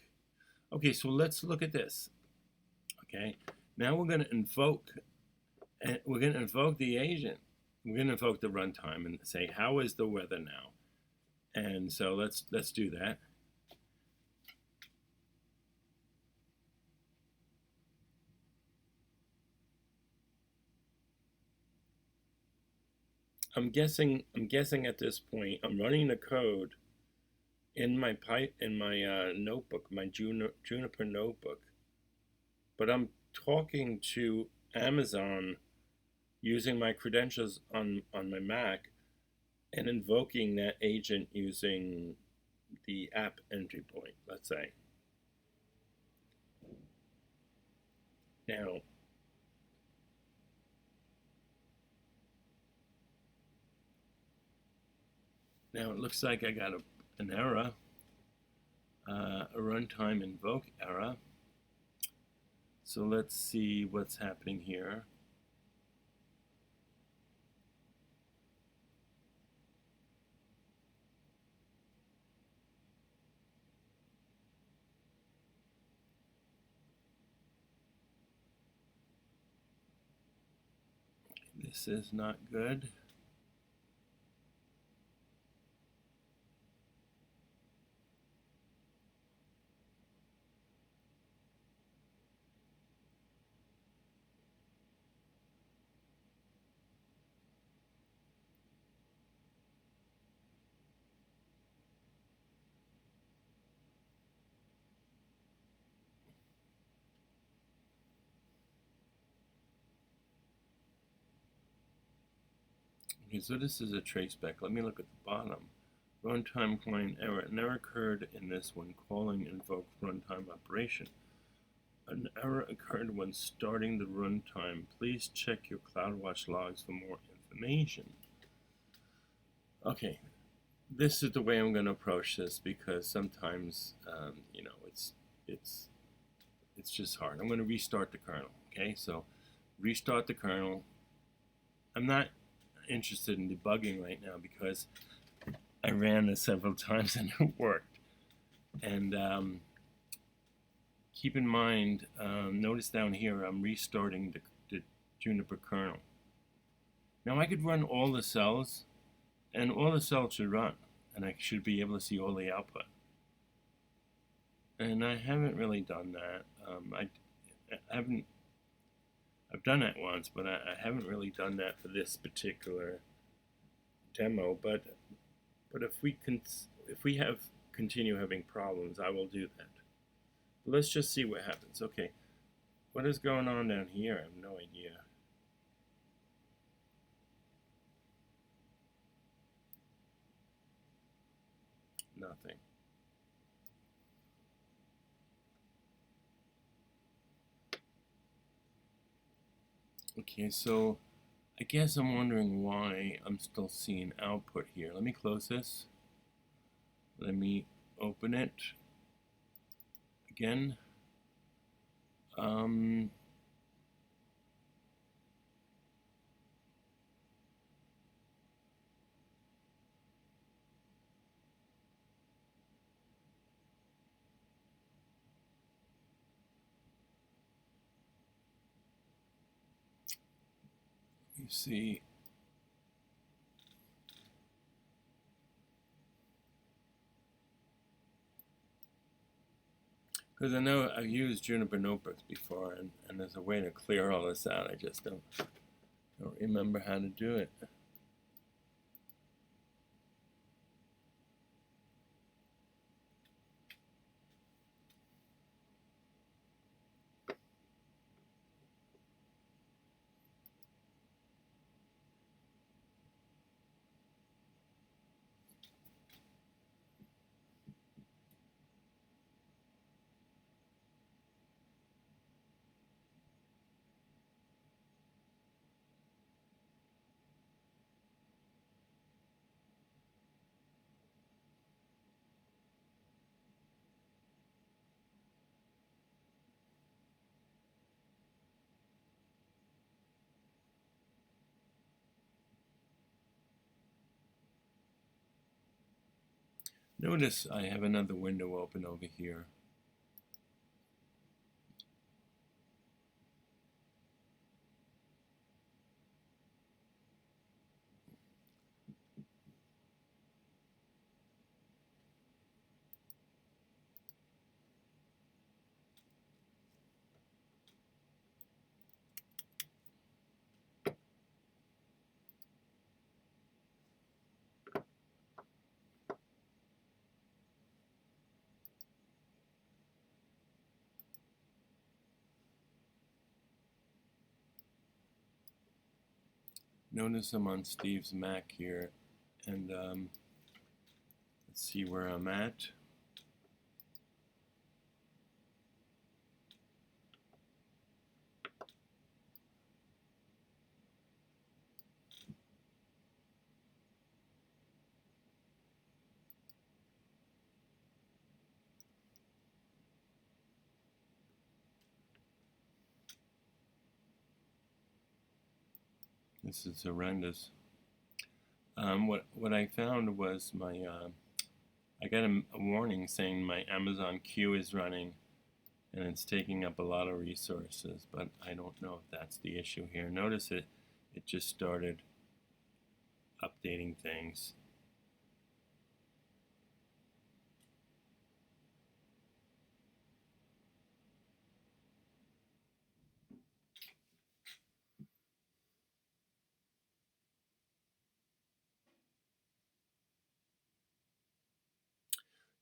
Speaker 1: Okay, so let's look at this. Okay, now we're going to invoke, and we're going to invoke the agent. We're going to invoke the runtime and say, "How is the weather now?" And so let's do that. I'm guessing at this point I'm running the code in my notebook, my Juniper notebook, but I'm talking to Amazon using my credentials on my Mac and invoking that agent using the app entry point, let's say. Now, it looks like I got an error, a runtime invoke error. So let's see what's happening here. This is not good. Okay, so this is a traceback. Let me look at the bottom. Runtime client error. An error occurred in this when calling invoke runtime operation. An error occurred when starting the runtime. Please check your CloudWatch logs for more information. Okay, this is the way I'm going to approach this because sometimes, you know, it's just hard. I'm going to restart the kernel. Okay, so restart the kernel. I'm not interested in debugging right now because I ran this several times and it worked. And keep in mind, notice down here I'm restarting the Juniper kernel. Now I could run all the cells, and all the cells should run, and I should be able to see all the output. And I haven't really done that. I've done that once, but I haven't really done that for this particular demo. But if we continue having problems, I will do that. But let's just see what happens. Okay, what is going on down here? I have no idea. Nothing. Okay, so I guess I'm wondering why I'm still seeing output here. Let me close this. Let me open it again. You see, because I know I've used Juniper notebooks before, and there's a way to clear all this out. I just don't remember how to do it. Notice I have another window open over here. Notice I'm on Steve's Mac here, and let's see where I'm at. This is horrendous. What I found was I got a warning saying my Amazon queue is running and it's taking up a lot of resources, but I don't know if that's the issue here. Notice it just started updating things.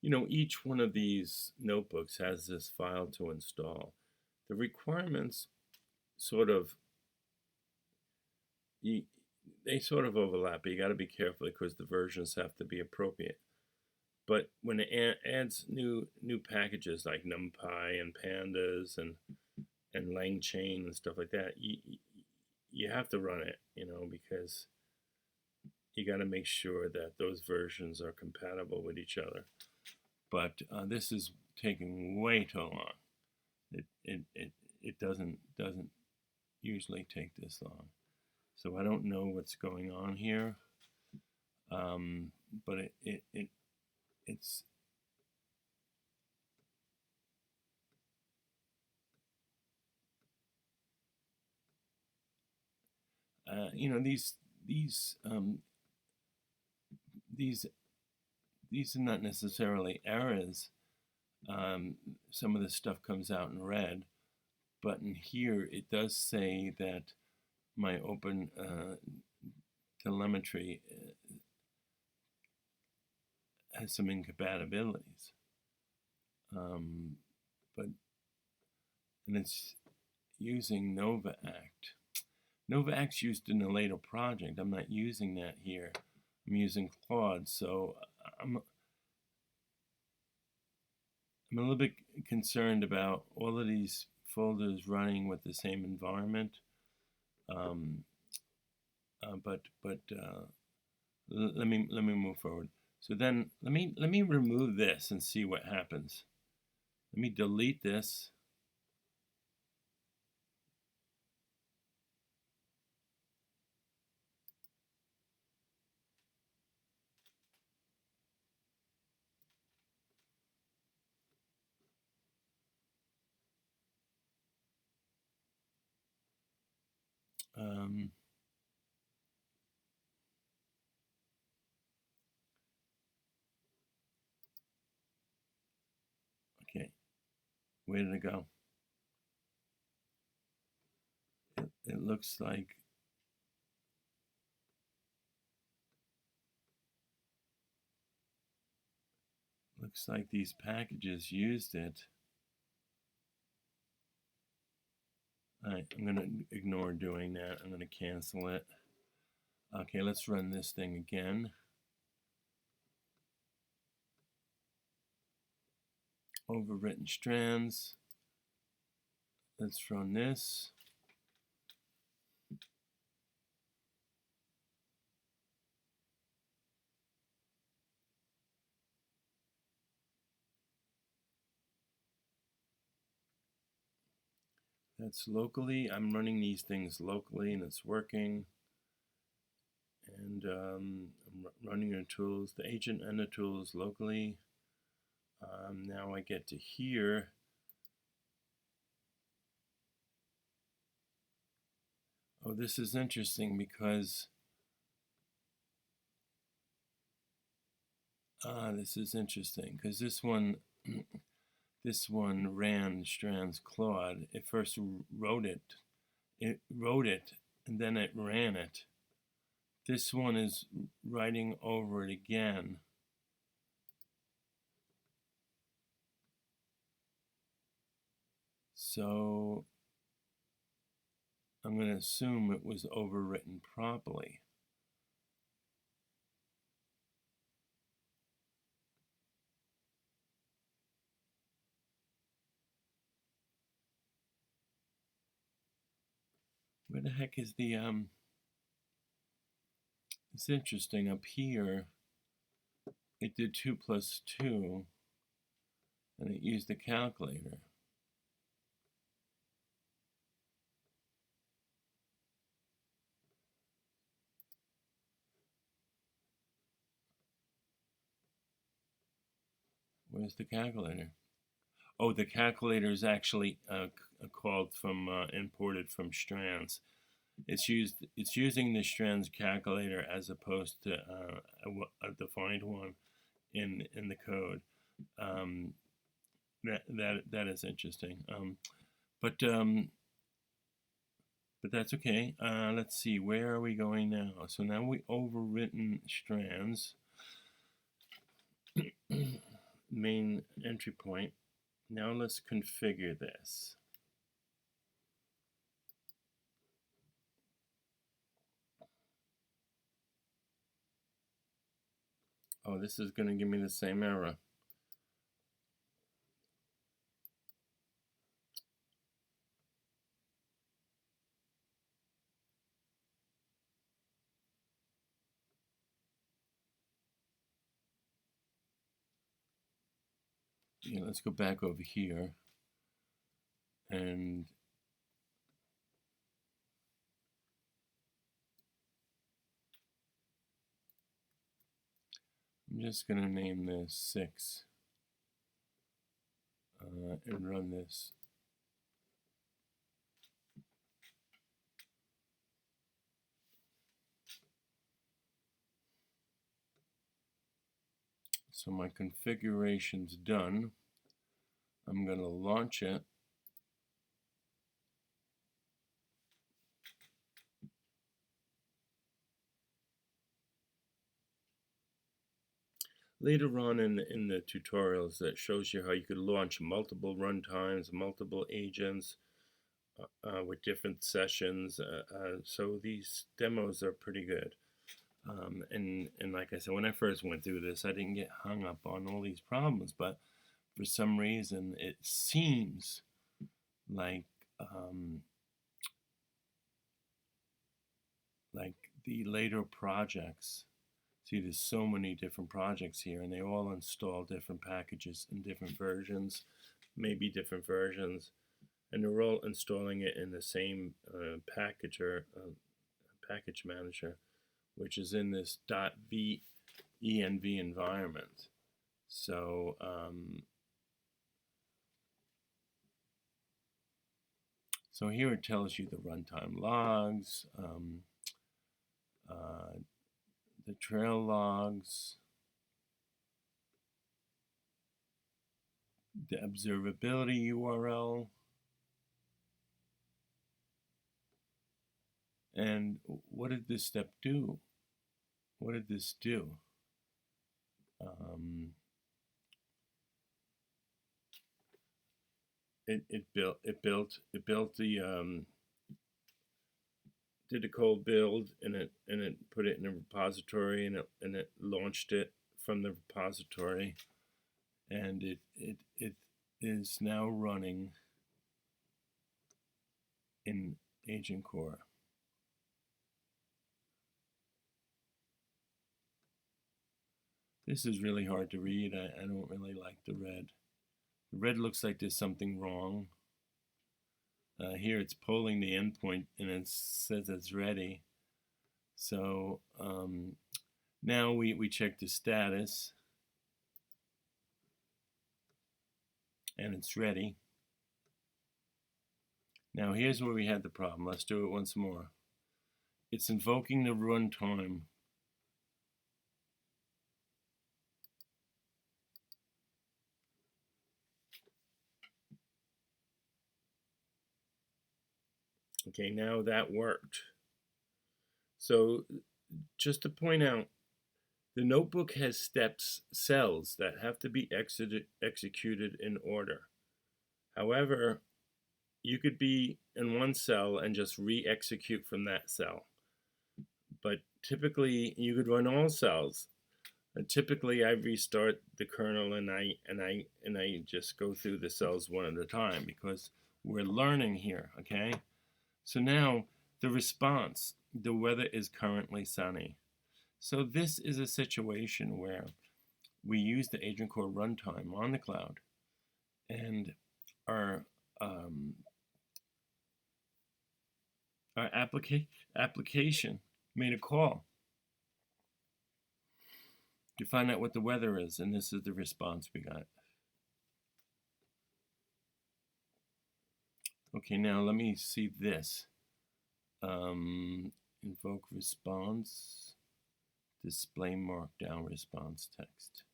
Speaker 1: You know, each one of these notebooks has this file to install. The requirements sort of they sort of overlap, but you got to be careful because the versions have to be appropriate. But when it adds new packages like NumPy and Pandas and LangChain and stuff like that, you have to run it, you know, because you got to make sure that those versions are compatible with each other. But this is taking way too long. It doesn't usually take this long. So I don't know what's going on here, but it's you know, these are not necessarily errors. Some of the stuff comes out in red, but in here it does say that my open telemetry has some incompatibilities. But and it's using Nova Act. Nova Act's used in a later project. I'm not using that here. I'm using Claude, so I'm a little bit concerned about all of these folders running with the same environment. But let me move forward. So then let me remove this and see what happens. Let me delete this. Okay, where did it go? It looks like these packages used it. All right, I'm going to ignore doing that. I'm going to cancel it. Okay, let's run this thing again. Overwritten strands. Let's run this. That's locally. I'm running these things locally and it's working. And I'm running your tools, the agent and the tools locally. Now I get to here. Oh, this is interesting because this one this one ran Strands Claude. It first wrote it, and then it ran it. This one is writing over it again. So I'm going to assume it was overwritten properly. Where the heck is the it's interesting, up here it did 2 plus 2 and it used the calculator. Where's the calculator? Oh, the calculator is actually called from imported from Strands. It's using the Strands calculator as opposed to a defined one in the code. That is interesting. But that's okay. Let's see, where are we going now? So now we overwritten Strands. Main entry point. Now let's configure this. Oh, this is going to give me the same error. Yeah, let's go back over here and I'm just going to name this 6 and run this. So my configuration's done. I'm going to launch it. Later on in the tutorials, that shows you how you could launch multiple runtimes, multiple agents with different sessions. So these demos are pretty good. And like I said, when I first went through this, I didn't get hung up on all these problems, but for some reason, it seems like the later projects. See, there's so many different projects here, and they all install different packages and different versions, maybe different versions, and they're all installing it in the same package manager, which is in this .v env environment. So so here it tells you the runtime logs, the trail logs, the observability URL, and what did this step do? What did this do? It built the did a cold build and it put it in a repository and it launched it from the repository, and it is now running in Agentcore. This is really hard to read. I don't really like the red. The red looks like there's something wrong. Here it's polling the endpoint and it says it's ready. So now we check the status, and it's ready. Now here's where we had the problem. Let's do it once more. It's invoking the runtime. Okay, now that worked. So just to point out, the notebook has cells that have to be executed in order. However, you could be in one cell and just re-execute from that cell. But typically, you could run all cells. And typically, I restart the kernel and I just go through the cells one at a time because we're learning here. Okay, so now the response: the weather is currently sunny. So this is a situation where we use the Agentcore runtime on the cloud, and our application made a call to find out what the weather is, and this is the response we got. Okay, now let me see this. Invoke response, display markdown response text.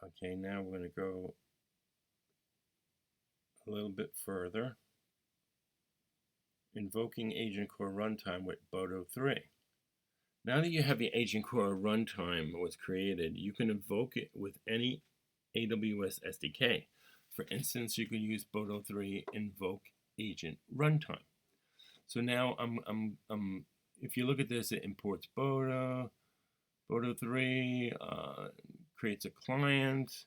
Speaker 1: Okay, now we're going to go a little bit further. Invoking Agentcore Runtime with Bodo 3. Now that you have the Agentcore Runtime was created, you can invoke it with any AWS SDK. For instance, you can use Bodo 3 invoke agent runtime. So now if you look at this, it imports Bodo 3, creates a client,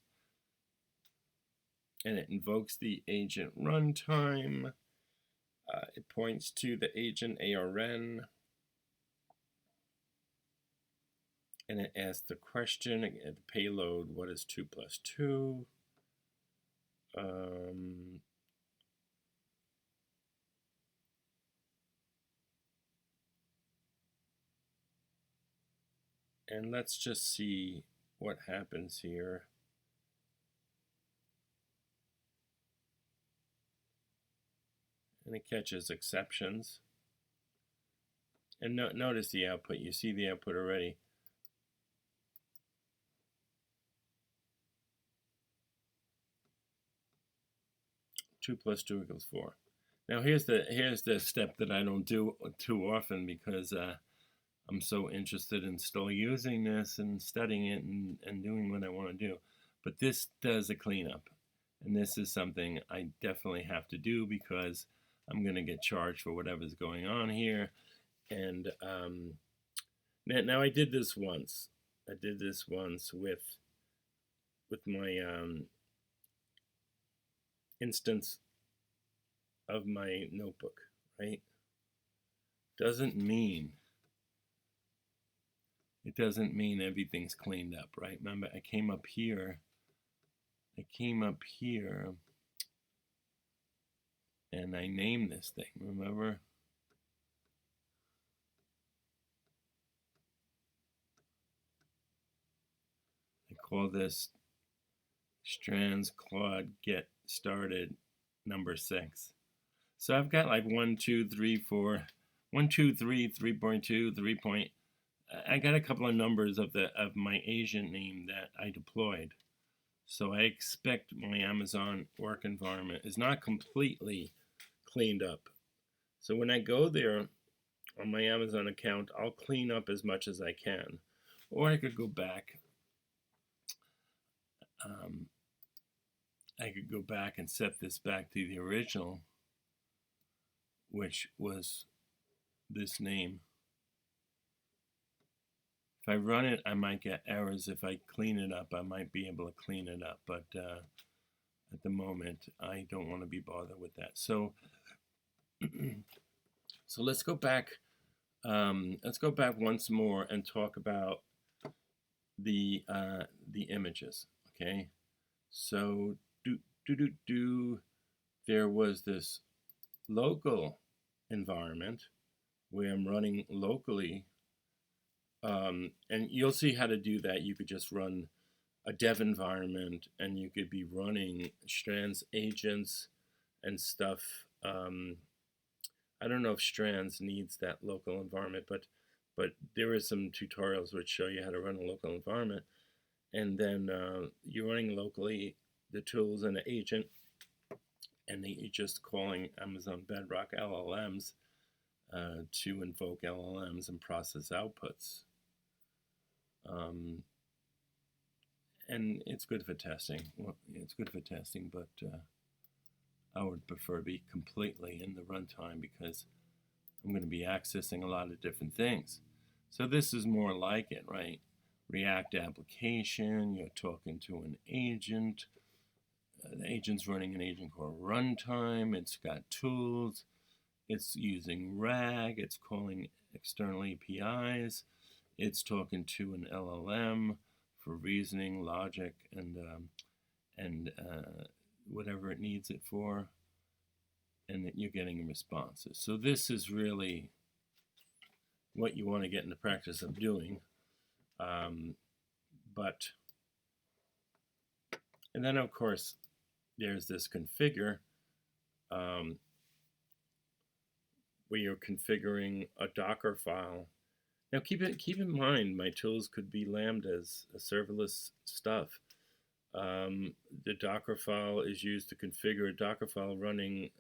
Speaker 1: and it invokes the agent runtime. It points to the agent ARN, and it asks the question at the payload, what is 2 plus 2? And let's just see what happens here. And it catches exceptions. And notice the output. You see the output already. Two plus 2 equals 4. Now here's the step that I don't do too often because I'm so interested in still using this and studying it and doing what I want to do. But this does a cleanup. And this is something I definitely have to do because I'm going to get charged for whatever's going on here. And now I did this once. I did this once with my instance of my notebook, right? It doesn't mean everything's cleaned up, right? Remember, I came up here and I named this thing, remember? I call this Strands Claude Get Started number 6. So I've got like 1, 2, 3, 4, 1, 2, 3, 3.2, 3. I got a couple of numbers of my agent name that I deployed. So I expect my Amazon work environment is not completely cleaned up. So when I go there on my Amazon account, I'll clean up as much as I can. Or I could go back. I could go back and set this back to the original, which was this name. If I run it, I might get errors. If I clean it up, I might be able to clean it up. But at the moment, I don't want to be bothered with that. So, so let's go back Let's go back once more and talk about the images. Okay, so there was this local environment where I'm running locally, and you'll see how to do that. You could just run a dev environment, and you could be running Strands agents and stuff. I don't know if Strands needs that local environment, but there is some tutorials which show you how to run a local environment, and then you're running locally the tools and the agent, and then you're just calling Amazon Bedrock LLMs to invoke LLMs and process outputs. And it's good for testing. Well, it's good for testing, but I would prefer to be completely in the runtime because I'm going to be accessing a lot of different things. So this is more like it, right? React application, you're talking to an agent. The agent's running an Agentcore Runtime. It's got tools. It's using RAG. It's calling external APIs. It's talking to an LLM for reasoning, logic, and whatever it needs it for, and that you're getting responses. So this is really what you want to get in the practice of doing. And then of course there's this configure where you're configuring a Docker file. Now keep in mind, my tools could be lambdas, serverless stuff. The Docker file is used to configure a Docker file running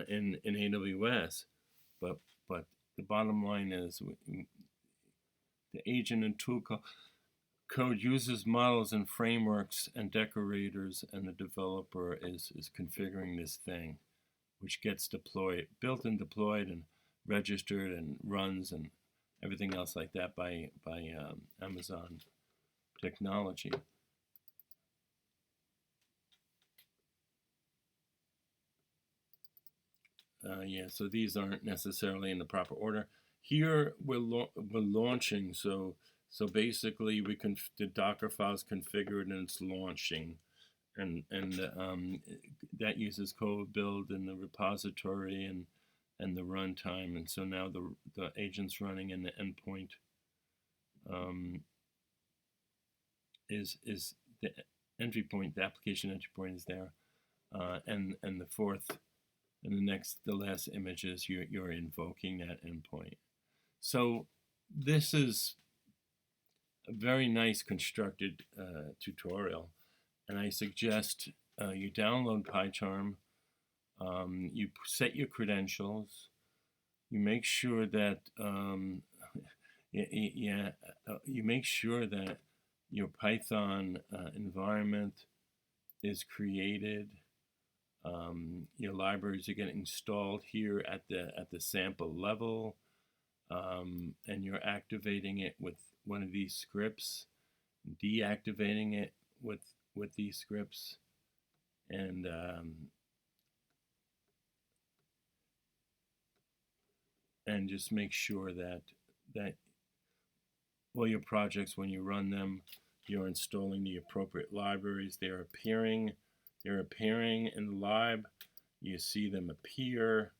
Speaker 1: in AWS, but the bottom line is the agent and tool code uses models and frameworks and decorators, and the developer is configuring this thing, which gets built and deployed and registered and runs and everything else like that by Amazon technology. Yeah, so these aren't necessarily in the proper order. Here we're launching, so basically the Docker file's configured and it's launching, and that uses code build in the repository and the runtime, and so now the agent's running and the endpoint is the entry point, the application entry point is there, and the fourth. And the last image is you're invoking that endpoint. So this is a very nice constructed tutorial, and I suggest you download PyCharm, you set your credentials, you make sure that you make sure that your Python environment is created. Your libraries are getting installed here at the sample level, and you're activating it with one of these scripts, deactivating it with these scripts, and just make sure that all your projects, when you run them, you're installing the appropriate libraries. They're appearing in the lib. You see them appear.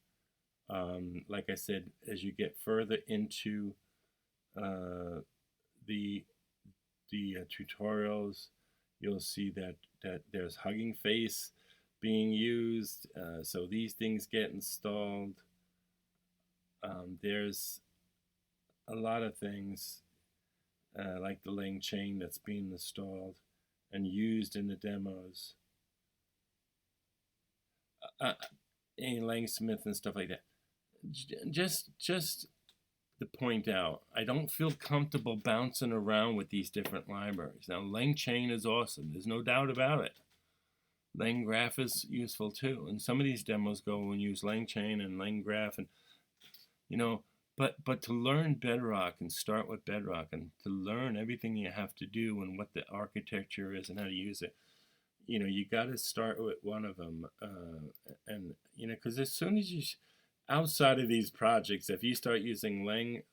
Speaker 1: Like I said, as you get further into the tutorials, you'll see that there's Hugging Face being used. So these things get installed. There's a lot of things like the Lang chain that's being installed and used in the demos. Langsmith and stuff like that. Just to point out, I don't feel comfortable bouncing around with these different libraries. Now, LangChain is awesome. There's no doubt about it. LangGraph is useful too. And some of these demos go and use LangChain and LangGraph, and but to learn Bedrock and start with Bedrock and to learn everything you have to do and what the architecture is and how to use it, you got to start with one of them, and because as soon as outside of these projects, if you start using LangChain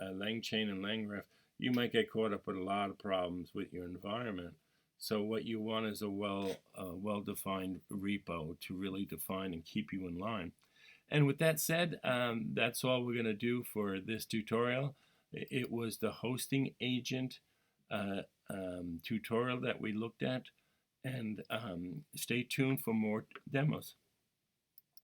Speaker 1: and LangRef, you might get caught up with a lot of problems with your environment. So what you want is a well-defined repo to really define and keep you in line. And with that said, that's all we're going to do for this tutorial. It was the hosting agent tutorial that we looked at, and stay tuned for more demos.